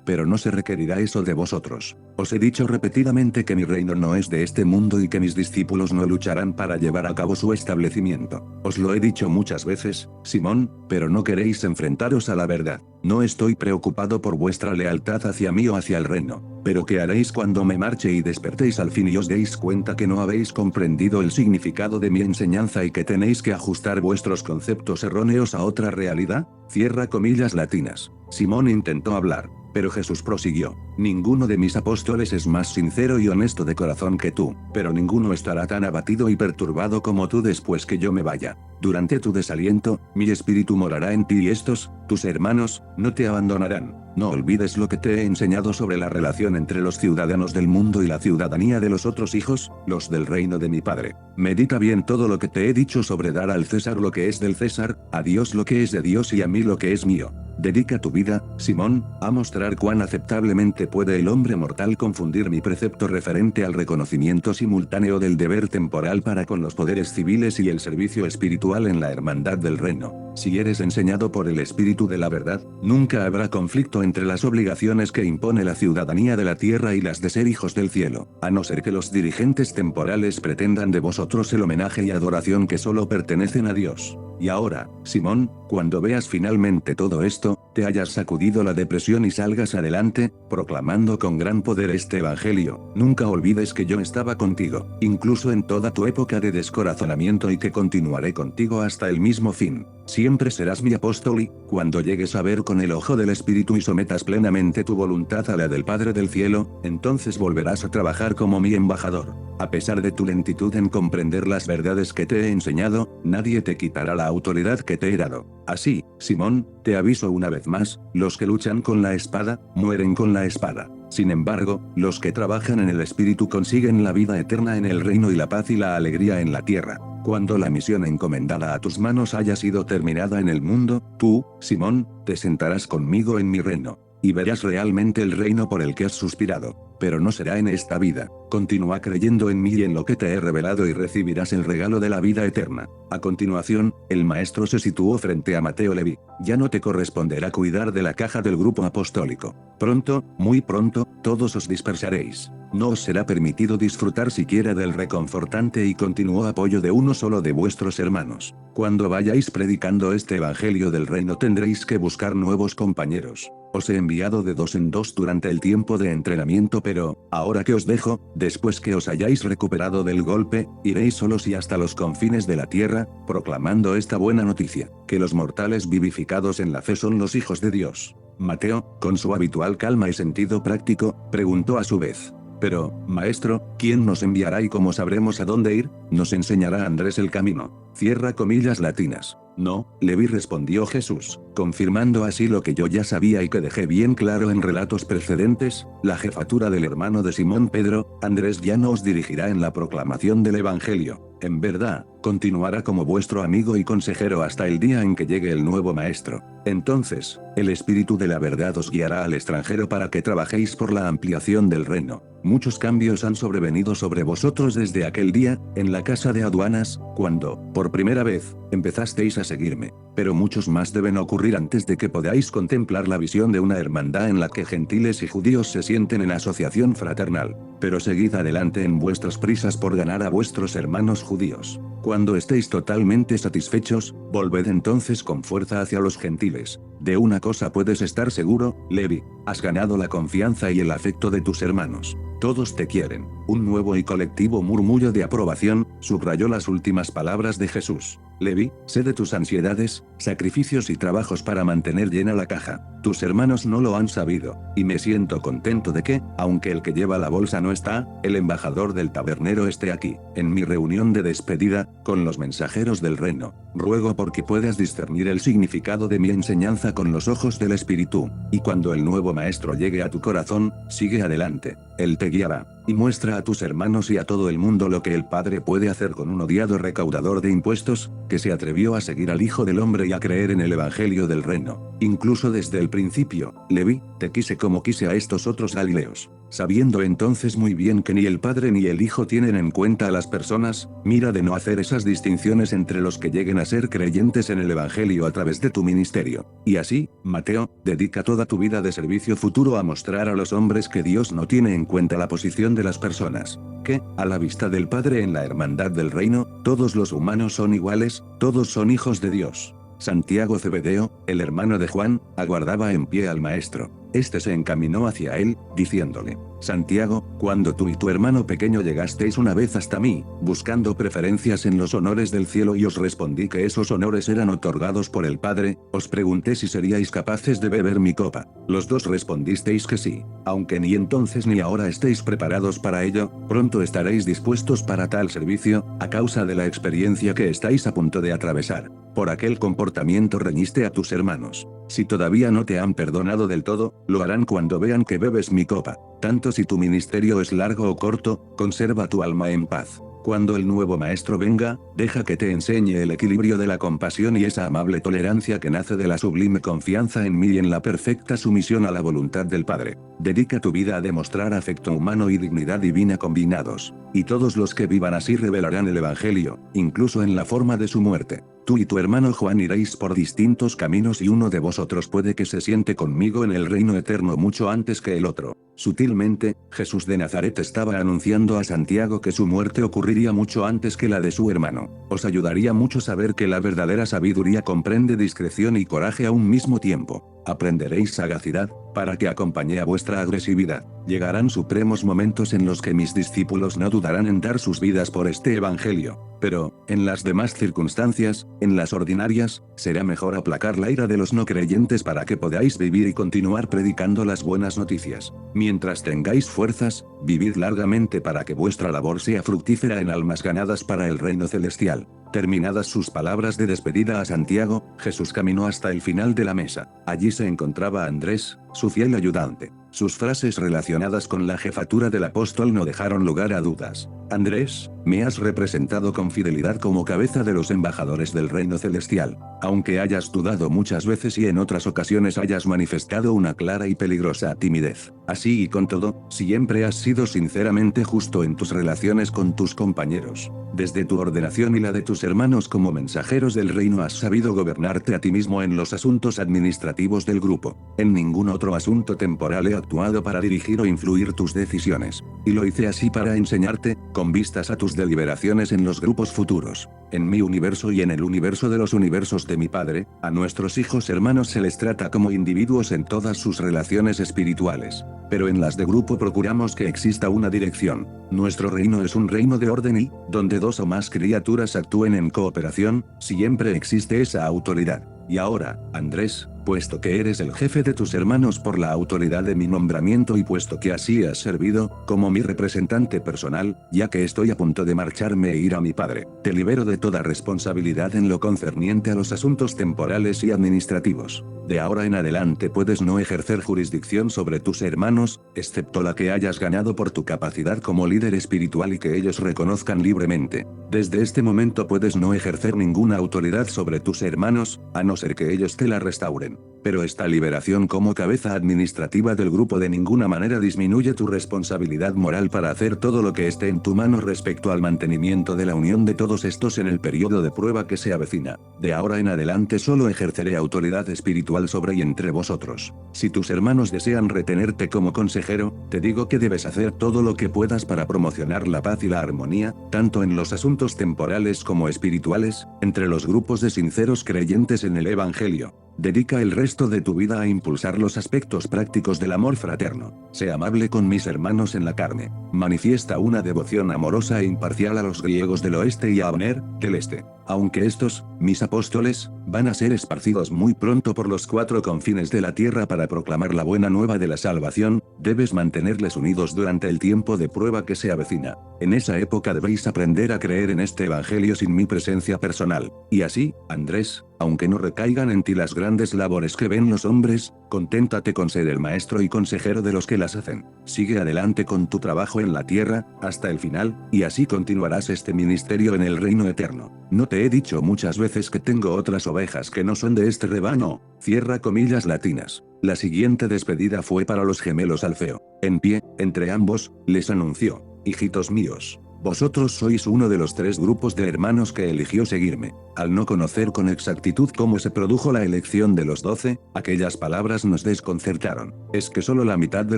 Pero no se requerirá eso de vosotros. Os he dicho repetidamente que mi reino no es de este mundo y que mis discípulos no lucharán para llevar a cabo su establecimiento. Os lo he dicho muchas veces, Simón, pero no queréis enfrentaros a la verdad. No estoy preocupado por vuestra lealtad hacia mí o hacia el reino. Pero ¿qué haréis cuando me marche y despertéis al fin y os deis cuenta que no habéis comprendido el significado de mi enseñanza y que tenéis que ajustar vuestros conceptos erróneos a otra realidad? Cierra comillas latinas. Simón intentó hablar, pero Jesús prosiguió: ninguno de mis apóstoles es más sincero y honesto de corazón que tú, pero ninguno estará tan abatido y perturbado como tú después que yo me vaya. Durante tu desaliento, mi espíritu morará en ti y estos, tus hermanos, no te abandonarán. No olvides lo que te he enseñado sobre la relación entre los ciudadanos del mundo y la ciudadanía de los otros hijos, los del reino de mi Padre. Medita bien todo lo que te he dicho sobre dar al César lo que es del César, a Dios lo que es de Dios y a mí lo que es mío. Dedica tu vida, Simón, a mostrar cuán aceptablemente puede el hombre mortal confundir mi precepto referente al reconocimiento simultáneo del deber temporal para con los poderes civiles y el servicio espiritual en la hermandad del reino. Si eres enseñado por el Espíritu de la verdad, nunca habrá conflicto entre las obligaciones que impone la ciudadanía de la tierra y las de ser hijos del cielo, a no ser que los dirigentes temporales pretendan de vosotros el homenaje y adoración que solo pertenecen a Dios. Y ahora, Simón, cuando veas finalmente todo esto, te hayas sacudido la depresión y salgas adelante, proclamando con gran poder este evangelio, nunca olvides que yo estaba contigo, incluso en toda tu época de descorazonamiento y que continuaré contigo hasta el mismo fin. Siempre serás mi apóstol y, cuando llegues a ver con el ojo del Espíritu y sometas plenamente tu voluntad a la del Padre del Cielo, entonces volverás a trabajar como mi embajador. A pesar de tu lentitud en comprender las verdades que te he enseñado, nadie te quitará la autoridad que te he dado. Así, Simón, te aviso una vez más, los que luchan con la espada, mueren con la espada. Sin embargo, los que trabajan en el Espíritu consiguen la vida eterna en el reino y la paz y la alegría en la tierra. Cuando la misión encomendada a tus manos haya sido terminada en el mundo, tú, Simón, te sentarás conmigo en mi reino. Y verás realmente el reino por el que has suspirado. Pero no será en esta vida. Continúa creyendo en mí y en lo que te he revelado y recibirás el regalo de la vida eterna. A continuación, el maestro se situó frente a Mateo Leví. Ya no te corresponderá cuidar de la caja del grupo apostólico. Pronto, muy pronto, todos os dispersaréis. No os será permitido disfrutar siquiera del reconfortante y continuo apoyo de uno solo de vuestros hermanos. Cuando vayáis predicando este evangelio del reino tendréis que buscar nuevos compañeros. Os he enviado de 2 en 2 durante el tiempo de entrenamiento, pero, ahora que os dejo, después que os hayáis recuperado del golpe, iréis solos y hasta los confines de la tierra, proclamando esta buena noticia, que los mortales vivificados en la fe son los hijos de Dios. Mateo, con su habitual calma y sentido práctico, preguntó a su vez: pero, maestro, ¿quién nos enviará y cómo sabremos a dónde ir? Nos enseñará Andrés el camino. Cierra comillas latinas. No, Leví, respondió Jesús, confirmando así lo que yo ya sabía y que dejé bien claro en relatos precedentes: la jefatura del hermano de Simón Pedro, Andrés, ya no os dirigirá en la proclamación del Evangelio. En verdad, continuará como vuestro amigo y consejero hasta el día en que llegue el nuevo maestro. Entonces, el Espíritu de la verdad os guiará al extranjero para que trabajéis por la ampliación del reino. Muchos cambios han sobrevenido sobre vosotros desde aquel día, en la casa de aduanas, cuando, por primera vez, empezasteis a seguirme. Pero muchos más deben ocurrir antes de que podáis contemplar la visión de una hermandad en la que gentiles y judíos se sienten en asociación fraternal. Pero seguid adelante en vuestras prisas por ganar a vuestros hermanos judíos. Cuando estéis totalmente satisfechos, volved entonces con fuerza hacia los gentiles. De una cosa puedes estar seguro, Levi, has ganado la confianza y el afecto de tus hermanos. Todos te quieren. Un nuevo y colectivo murmullo de aprobación subrayó las últimas palabras de Jesús. Levi, sé de tus ansiedades, sacrificios y trabajos para mantener llena la caja. Tus hermanos no lo han sabido, y me siento contento de que, aunque el que lleva la bolsa no está, el embajador del tabernero esté aquí, en mi reunión de despedida, con los mensajeros del reino. Ruego porque puedas discernir el significado de mi enseñanza con los ojos del Espíritu, y cuando el nuevo maestro llegue a tu corazón, sigue adelante. Él te guiará, y muestra a tus hermanos y a todo el mundo lo que el Padre puede hacer con un odiado recaudador de impuestos, que se atrevió a seguir al Hijo del Hombre y a creer en el Evangelio del Reino. Incluso desde el principio, Levi, te quise como quise a estos otros Galileos. Sabiendo entonces muy bien que ni el Padre ni el Hijo tienen en cuenta a las personas, mira de no hacer esas distinciones entre los que lleguen a ser creyentes en el Evangelio a través de tu ministerio. Y así, Mateo, dedica toda tu vida de servicio futuro a mostrar a los hombres que Dios no tiene en cuenta la posición de las personas. Que, a la vista del Padre en la hermandad del reino, todos los humanos son iguales, todos son hijos de Dios. Santiago Zebedeo, el hermano de Juan, aguardaba en pie al maestro. Este se encaminó hacia él, diciéndole: Santiago, cuando tú y tu hermano pequeño llegasteis una vez hasta mí, buscando preferencias en los honores del cielo y os respondí que esos honores eran otorgados por el Padre, os pregunté si seríais capaces de beber mi copa. Los dos respondisteis que sí. Aunque ni entonces ni ahora estéis preparados para ello, pronto estaréis dispuestos para tal servicio, a causa de la experiencia que estáis a punto de atravesar. Por aquel comportamiento reñiste a tus hermanos. Si todavía no te han perdonado del todo, lo harán cuando vean que bebes mi copa. Tanto si tu ministerio es largo o corto, conserva tu alma en paz. Cuando el nuevo maestro venga, deja que te enseñe el equilibrio de la compasión y esa amable tolerancia que nace de la sublime confianza en mí y en la perfecta sumisión a la voluntad del Padre. Dedica tu vida a demostrar afecto humano y dignidad divina combinados. Y todos los que vivan así revelarán el Evangelio, incluso en la forma de su muerte. Tú y tu hermano Juan iréis por distintos caminos y uno de vosotros puede que se siente conmigo en el reino eterno mucho antes que el otro. Sutilmente, Jesús de Nazaret estaba anunciando a Santiago que su muerte ocurriría mucho antes que la de su hermano. Os ayudaría mucho saber que la verdadera sabiduría comprende discreción y coraje a un mismo tiempo. Aprenderéis sagacidad, para que acompañe a vuestra agresividad. Llegarán supremos momentos en los que mis discípulos no dudarán en dar sus vidas por este Evangelio. Pero, en las demás circunstancias, en las ordinarias, será mejor aplacar la ira de los no creyentes para que podáis vivir y continuar predicando las buenas noticias. Mientras tengáis fuerzas, vivid largamente para que vuestra labor sea fructífera en almas ganadas para el reino celestial. Terminadas sus palabras de despedida a Santiago, Jesús caminó hasta el final de la mesa. Allí se encontraba Andrés, su fiel ayudante. Sus frases relacionadas con la jefatura del apóstol no dejaron lugar a dudas. Andrés, me has representado con fidelidad como cabeza de los embajadores del reino celestial. Aunque hayas dudado muchas veces y en otras ocasiones hayas manifestado una clara y peligrosa timidez. Así y con todo, siempre has sido sinceramente justo en tus relaciones con tus compañeros. Desde tu ordenación y la de tus hermanos como mensajeros del reino has sabido gobernarte a ti mismo en los asuntos administrativos del grupo. En ningún otro asunto temporal he actuado para dirigir o influir tus decisiones. Y lo hice así para enseñarte, con vistas a tus deliberaciones en los grupos futuros. En mi universo y en el universo de los universos de mi Padre, a nuestros hijos hermanos se les trata como individuos en todas sus relaciones espirituales. Pero en las de grupo procuramos que exista una dirección. Nuestro reino es un reino de orden y, donde dos o más criaturas actúen en cooperación, siempre existe esa autoridad. Y ahora, Andrés, puesto que eres el jefe de tus hermanos por la autoridad de mi nombramiento y puesto que así has servido, como mi representante personal, ya que estoy a punto de marcharme e ir a mi padre, te libero de toda responsabilidad en lo concerniente a los asuntos temporales y administrativos. De ahora en adelante puedes no ejercer jurisdicción sobre tus hermanos, excepto la que hayas ganado por tu capacidad como líder espiritual y que ellos reconozcan libremente. Desde este momento puedes no ejercer ninguna autoridad sobre tus hermanos, a no ser que ellos te la restauren. Pero esta liberación como cabeza administrativa del grupo de ninguna manera disminuye tu responsabilidad moral para hacer todo lo que esté en tu mano respecto al mantenimiento de la unión de todos estos en el periodo de prueba que se avecina. De ahora en adelante solo ejerceré autoridad espiritual sobre y entre vosotros. Si tus hermanos desean retenerte como consejero, te digo que debes hacer todo lo que puedas para promocionar la paz y la armonía, tanto en los asuntos temporales como espirituales, entre los grupos de sinceros creyentes en el Evangelio. Dedica el resto de tu vida a impulsar los aspectos prácticos del amor fraterno. Sé amable con mis hermanos en la carne. Manifiesta una devoción amorosa e imparcial a los griegos del oeste y a Abner, del este. Aunque estos, mis apóstoles, van a ser esparcidos muy pronto por los 4 confines de la tierra para proclamar la buena nueva de la salvación, debes mantenerles unidos durante el tiempo de prueba que se avecina. En esa época debéis aprender a creer en este evangelio sin mi presencia personal. Y así, Andrés, aunque no recaigan en ti las grandes labores que ven los hombres, conténtate con ser el maestro y consejero de los que las hacen. Sigue adelante con tu trabajo en la tierra, hasta el final, y así continuarás este ministerio en el reino eterno. No te he dicho muchas veces que tengo otras ovejas que no son de este rebaño. Cierra comillas latinas. La siguiente despedida fue para los gemelos Alfeo. En pie, entre ambos, les anunció: hijitos míos, vosotros sois uno de los 3 grupos de hermanos que eligió seguirme. Al no conocer con exactitud cómo se produjo la elección de los 12, aquellas palabras nos desconcertaron. Es que solo la mitad de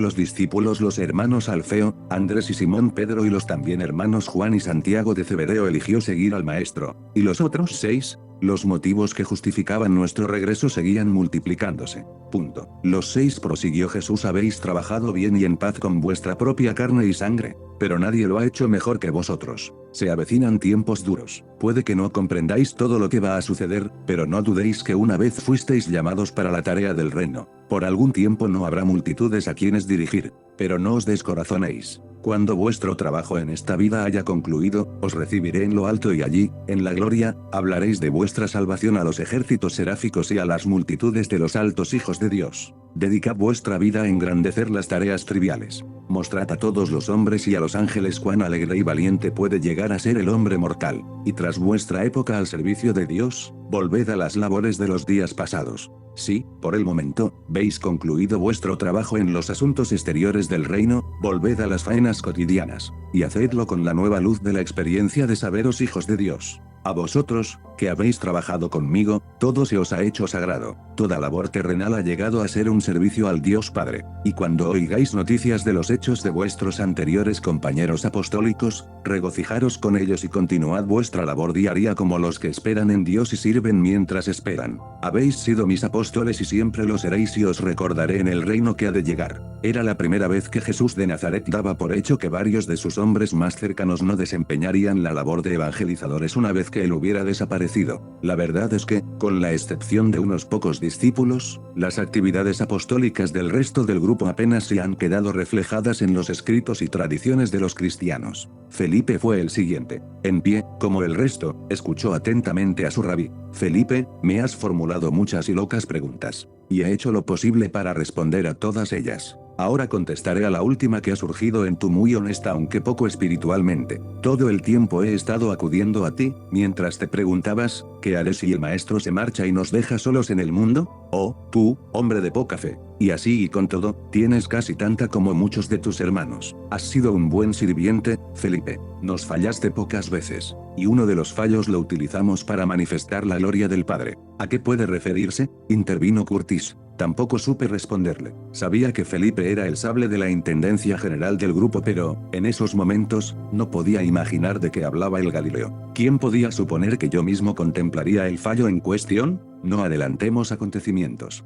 los discípulos, los hermanos Alfeo, Andrés y Simón Pedro y los también hermanos Juan y Santiago de Zebedeo eligió seguir al Maestro, y los otros 6, los motivos que justificaban nuestro regreso seguían multiplicándose. Los 6 prosiguió Jesús, habéis trabajado bien y en paz con vuestra propia carne y sangre, pero nadie lo ha hecho mejor que vosotros. Se avecinan tiempos duros. Puede que no comprendáis todo lo que va a suceder, pero no dudéis que una vez fuisteis llamados para la tarea del reino, por algún tiempo no habrá multitudes a quienes dirigir, pero no os descorazonéis. Cuando vuestro trabajo en esta vida haya concluido, os recibiré en lo alto y allí, en la gloria, hablaréis de vuestra salvación a los ejércitos seráficos y a las multitudes de los altos hijos de Dios. Dedicad vuestra vida a engrandecer las tareas triviales. Mostrad a todos los hombres y a los ángeles cuán alegre y valiente puede llegar a ser el hombre mortal. Y tras vuestra época al servicio de Dios, volved a las labores de los días pasados. Si, por el momento, veis concluido vuestro trabajo en los asuntos exteriores del reino, volved a las faenas cotidianas, y hacedlo con la nueva luz de la experiencia de saberos hijos de Dios. A vosotros, que habéis trabajado conmigo, todo se os ha hecho sagrado, toda labor terrenal ha llegado a ser un servicio al Dios Padre, y cuando oigáis noticias de los hechos de vuestros anteriores compañeros apostólicos, regocijaros con ellos y continuad vuestra labor diaria como los que esperan en Dios y sirven mientras esperan. Habéis sido mis apóstoles y siempre lo seréis y os recordaré en el reino que ha de llegar. Era la primera vez que Jesús de Nazaret daba por hecho que varios de sus hombres más cercanos no desempeñarían la labor de evangelizadores una vez que él hubiera desaparecido. La verdad es que, con la excepción de unos pocos discípulos, las actividades apostólicas del resto del grupo apenas se han quedado reflejadas en los escritos y tradiciones de los cristianos. Felipe fue el siguiente. En pie, como el resto, escuchó atentamente a su rabí. Felipe, me has formulado muchas y locas preguntas, y he hecho lo posible para responder a todas ellas. Ahora contestaré a la última que ha surgido en tu muy honesta aunque poco espiritualmente. Todo el tiempo he estado acudiendo a ti, mientras te preguntabas, ¿qué haré si el maestro se marcha y nos deja solos en el mundo? Oh, tú, hombre de poca fe. Y así y con todo, tienes casi tanta como muchos de tus hermanos. Has sido un buen sirviente, Felipe. Nos fallaste pocas veces, y uno de los fallos lo utilizamos para manifestar la gloria del Padre. ¿A qué puede referirse? Intervino Curtis. Tampoco supe responderle. Sabía que Felipe era el sable de la intendencia general del grupo, pero, en esos momentos, no podía imaginar de qué hablaba el Galileo. ¿Quién podía suponer que yo mismo contemplaría el fallo en cuestión? No adelantemos acontecimientos.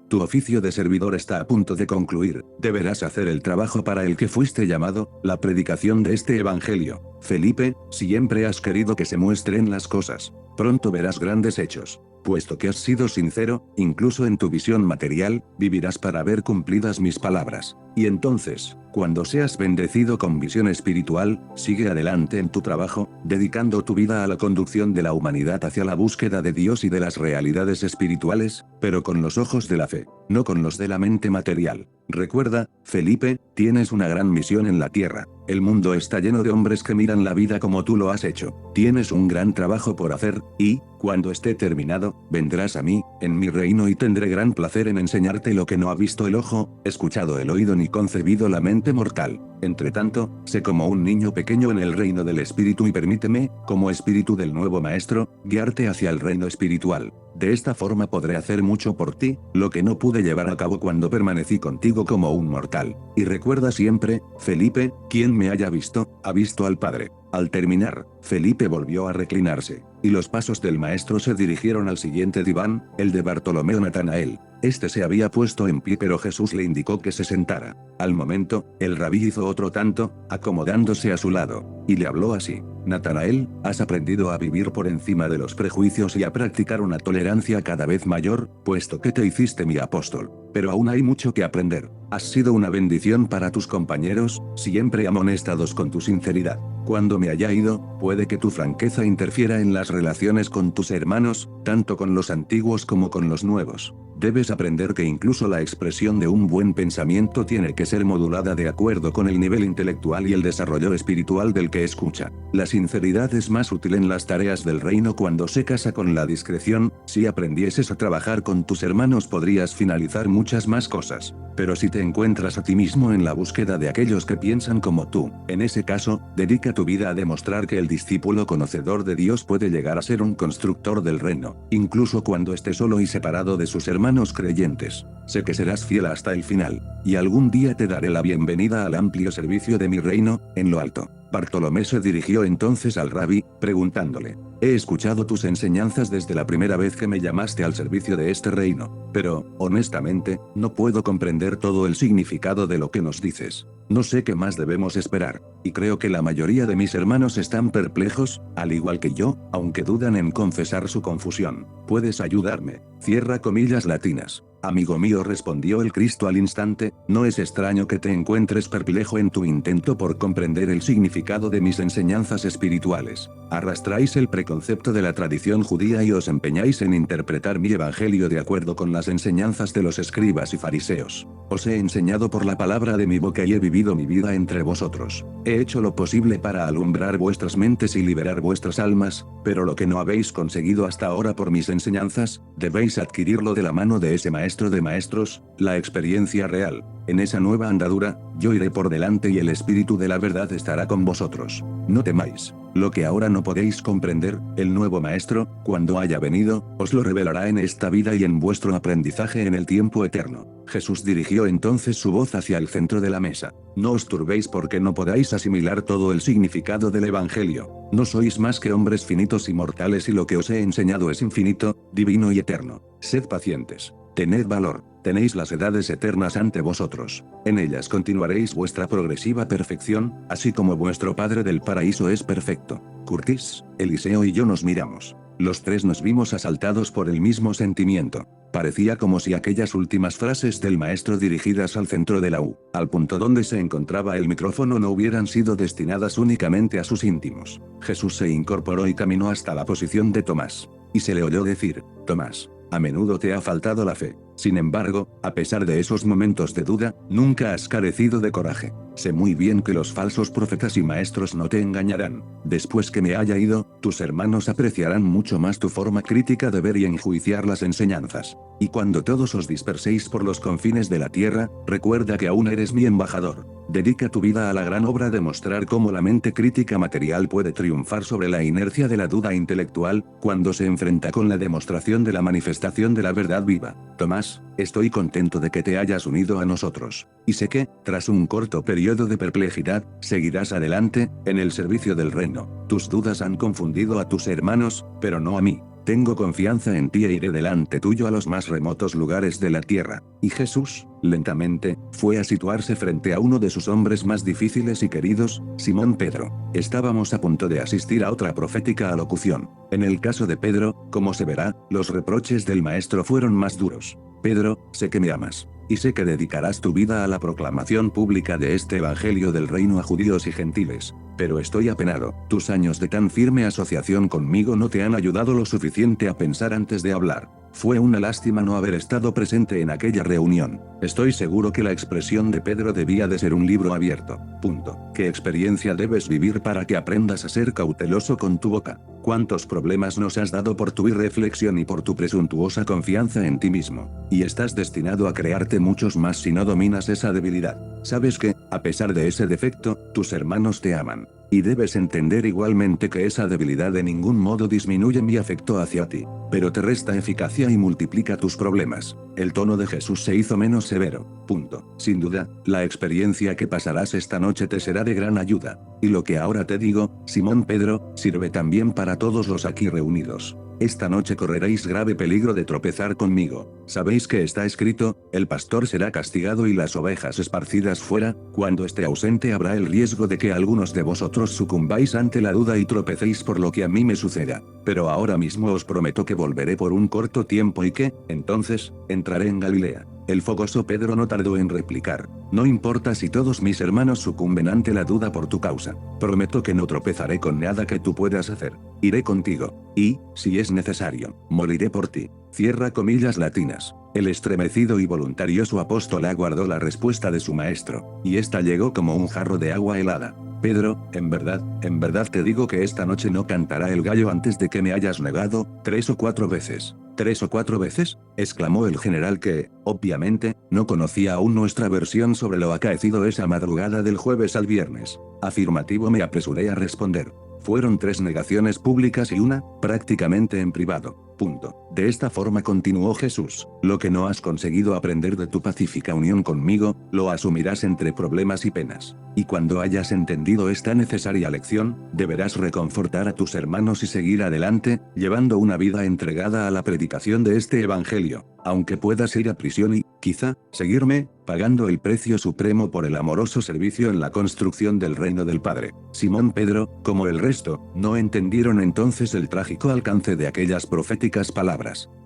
Tu oficio de servidor está a punto de concluir. Deberás hacer el trabajo para el que fuiste llamado, la predicación de este evangelio. Felipe, siempre has querido que se muestren las cosas. Pronto verás grandes hechos. Puesto que has sido sincero, incluso en tu visión material, vivirás para ver cumplidas mis palabras. Y entonces, cuando seas bendecido con visión espiritual, sigue adelante en tu trabajo, dedicando tu vida a la conducción de la humanidad hacia la búsqueda de Dios y de las realidades espirituales, pero con los ojos de la fe, no con los de la mente material. Recuerda, Felipe, tienes una gran misión en la tierra. El mundo está lleno de hombres que miran la vida como tú lo has hecho. Tienes un gran trabajo por hacer, y, cuando esté terminado, vendrás a mí, en mi reino, y tendré gran placer en enseñarte lo que no ha visto el ojo, escuchado el oído ni concebido la mente mortal. Entretanto, sé como un niño pequeño en el reino del espíritu y permíteme, como espíritu del nuevo maestro, guiarte hacia el reino espiritual. De esta forma podré hacer mucho por ti, lo que no pude llevar a cabo cuando permanecí contigo como un mortal. Y recuerda siempre, Felipe, quien me haya visto, ha visto al Padre. Al terminar, Felipe volvió a reclinarse, y los pasos del maestro se dirigieron al siguiente diván, el de Bartolomeo Natanael. Este se había puesto en pie, pero Jesús le indicó que se sentara. Al momento, el rabí hizo otro tanto, acomodándose a su lado, y le habló así: Natanael, has aprendido a vivir por encima de los prejuicios y a practicar una tolerancia cada vez mayor, puesto que te hiciste mi apóstol. Pero aún hay mucho que aprender. Has sido una bendición para tus compañeros, siempre amonestados con tu sinceridad. Cuando me haya ido, puede que tu franqueza interfiera en las relaciones con tus hermanos, tanto con los antiguos como con los nuevos. Debes aprender que incluso la expresión de un buen pensamiento tiene que ser modulada de acuerdo con el nivel intelectual y el desarrollo espiritual del que escucha. La sinceridad es más útil en las tareas del reino cuando se casa con la discreción. Si aprendieses a trabajar con tus hermanos podrías finalizar muchas más cosas. Pero si te encuentras a ti mismo en la búsqueda de aquellos que piensan como tú, en ese caso, dedica tu vida a demostrar que el discípulo conocedor de Dios puede llegar a ser un constructor del reino, incluso cuando esté solo y separado de sus hermanos creyentes. Sé que serás fiel hasta el final, y algún día te daré la bienvenida al amplio servicio de mi reino, en lo alto. Bartolomé se dirigió entonces al rabí, preguntándole: he escuchado tus enseñanzas desde la primera vez que me llamaste al servicio de este reino, pero, honestamente, no puedo comprender todo el significado de lo que nos dices. No sé qué más debemos esperar, y creo que la mayoría de mis hermanos están perplejos, al igual que yo, aunque dudan en confesar su confusión. ¿Puedes ayudarme? Cierra comillas latinas. Amigo mío, respondió el Cristo al instante, no es extraño que te encuentres perplejo en tu intento por comprender el significado de mis enseñanzas espirituales. Arrastráis el preconcepto de la tradición judía y os empeñáis en interpretar mi evangelio de acuerdo con las enseñanzas de los escribas y fariseos. Os he enseñado por la palabra de mi boca y he vivido mi vida entre vosotros. He hecho lo posible para alumbrar vuestras mentes y liberar vuestras almas, pero lo que no habéis conseguido hasta ahora por mis enseñanzas, debéis adquirirlo de la mano de ese maestro de maestros, la experiencia real. En esa nueva andadura, yo iré por delante y el espíritu de la verdad estará con vosotros. No temáis. Lo que ahora no podéis comprender, el nuevo maestro, cuando haya venido, os lo revelará en esta vida y en vuestro aprendizaje en el tiempo eterno. Jesús dirigió entonces su voz hacia el centro de la mesa. No os turbéis porque no podáis asimilar todo el significado del Evangelio. No sois más que hombres finitos y mortales y lo que os he enseñado es infinito, divino y eterno. Sed pacientes. Tened valor. Tenéis las edades eternas ante vosotros. En ellas continuaréis vuestra progresiva perfección, así como vuestro Padre del paraíso es perfecto. Curtis, Eliseo y yo nos miramos. Los tres nos vimos asaltados por el mismo sentimiento. Parecía como si aquellas últimas frases del maestro dirigidas al centro de la U, al punto donde se encontraba el micrófono, no hubieran sido destinadas únicamente a sus íntimos. Jesús se incorporó y caminó hasta la posición de Tomás. Y se le oyó decir: Tomás, a menudo te ha faltado la fe. Sin embargo, a pesar de esos momentos de duda, nunca has carecido de coraje. Sé muy bien que los falsos profetas y maestros no te engañarán. Después que me haya ido, tus hermanos apreciarán mucho más tu forma crítica de ver y enjuiciar las enseñanzas. Y cuando todos os disperséis por los confines de la tierra, recuerda que aún eres mi embajador. Dedica tu vida a la gran obra de mostrar cómo la mente crítica material puede triunfar sobre la inercia de la duda intelectual, cuando se enfrenta con la demostración de la manifestación de la verdad viva. Tomás, estoy contento de que te hayas unido a nosotros. Y sé que, tras un corto periodo de perplejidad, seguirás adelante, en el servicio del reino. Tus dudas han confundido a tus hermanos, pero no a mí. Tengo confianza en ti e iré delante tuyo a los más remotos lugares de la tierra. Y Jesús, lentamente, fue a situarse frente a uno de sus hombres más difíciles y queridos, Simón Pedro. Estábamos a punto de asistir a otra profética alocución. En el caso de Pedro, como se verá, los reproches del maestro fueron más duros. Pedro, sé que me amas. Y sé que dedicarás tu vida a la proclamación pública de este evangelio del reino a judíos y gentiles. Pero estoy apenado. Tus años de tan firme asociación conmigo no te han ayudado lo suficiente a pensar antes de hablar. Fue una lástima no haber estado presente en aquella reunión. Estoy seguro que la expresión de Pedro debía de ser un libro abierto. Punto. ¿Qué experiencia debes vivir para que aprendas a ser cauteloso con tu boca? ¿Cuántos problemas nos has dado por tu irreflexión y por tu presuntuosa confianza en ti mismo? Y estás destinado a crearte muchos más si no dominas esa debilidad. Sabes que, a pesar de ese defecto, tus hermanos te aman. Y debes entender igualmente que esa debilidad de ningún modo disminuye mi afecto hacia ti, pero te resta eficacia y multiplica tus problemas. El tono de Jesús se hizo menos severo. Punto. Sin duda, la experiencia que pasarás esta noche te será de gran ayuda. Y lo que ahora te digo, Simón Pedro, sirve también para todos los aquí reunidos. Esta noche correréis grave peligro de tropezar conmigo. Sabéis que está escrito, el pastor será castigado y las ovejas esparcidas fuera. Cuando esté ausente habrá el riesgo de que algunos de vosotros sucumbáis ante la duda y tropecéis por lo que a mí me suceda. Pero ahora mismo os prometo que volveré por un corto tiempo y que, entonces, entraré en Galilea. El fogoso Pedro no tardó en replicar, no importa si todos mis hermanos sucumben ante la duda por tu causa. Prometo que no tropezaré con nada que tú puedas hacer. Iré contigo. Y, si es necesario, moriré por ti. Cierra comillas latinas. El estremecido y voluntarioso apóstol aguardó la respuesta de su maestro, y esta llegó como un jarro de agua helada. Pedro, en verdad te digo que esta noche no cantará el gallo antes de que me hayas negado 3 o 4 veces. ¿3 o 4 veces? Exclamó el general que, obviamente, no conocía aún nuestra versión sobre lo acaecido esa madrugada del jueves al viernes. Afirmativo, me apresuré a responder. Fueron 3 negaciones públicas y una, prácticamente en privado. Punto. De esta forma continuó Jesús, lo que no has conseguido aprender de tu pacífica unión conmigo, lo asumirás entre problemas y penas. Y cuando hayas entendido esta necesaria lección, deberás reconfortar a tus hermanos y seguir adelante, llevando una vida entregada a la predicación de este evangelio, aunque puedas ir a prisión y, quizá, seguirme, pagando el precio supremo por el amoroso servicio en la construcción del reino del Padre. Simón Pedro, como el resto, no entendieron entonces el trágico alcance de aquellas proféticas palabras.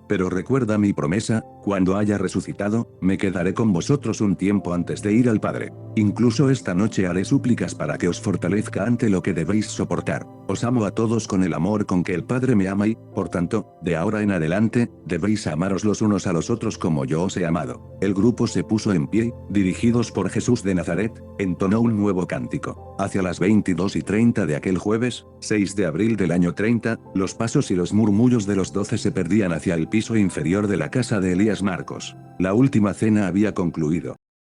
Pero recuerda mi promesa, cuando haya resucitado, me quedaré con vosotros un tiempo antes de ir al Padre. Incluso esta noche haré súplicas para que os fortalezca ante lo que debéis soportar. Os amo a todos con el amor con que el Padre me ama y, por tanto, de ahora en adelante, debéis amaros los unos a los otros como yo os he amado. El grupo se puso en pie, dirigidos por Jesús de Nazaret, entonó un nuevo cántico. Hacia las 22:30 de aquel jueves, 6 de abril del año 30, los pasos y los murmullos de los 12 se perdían hacia el piso inferior de la casa de Elías Marcos. La última cena había concluido.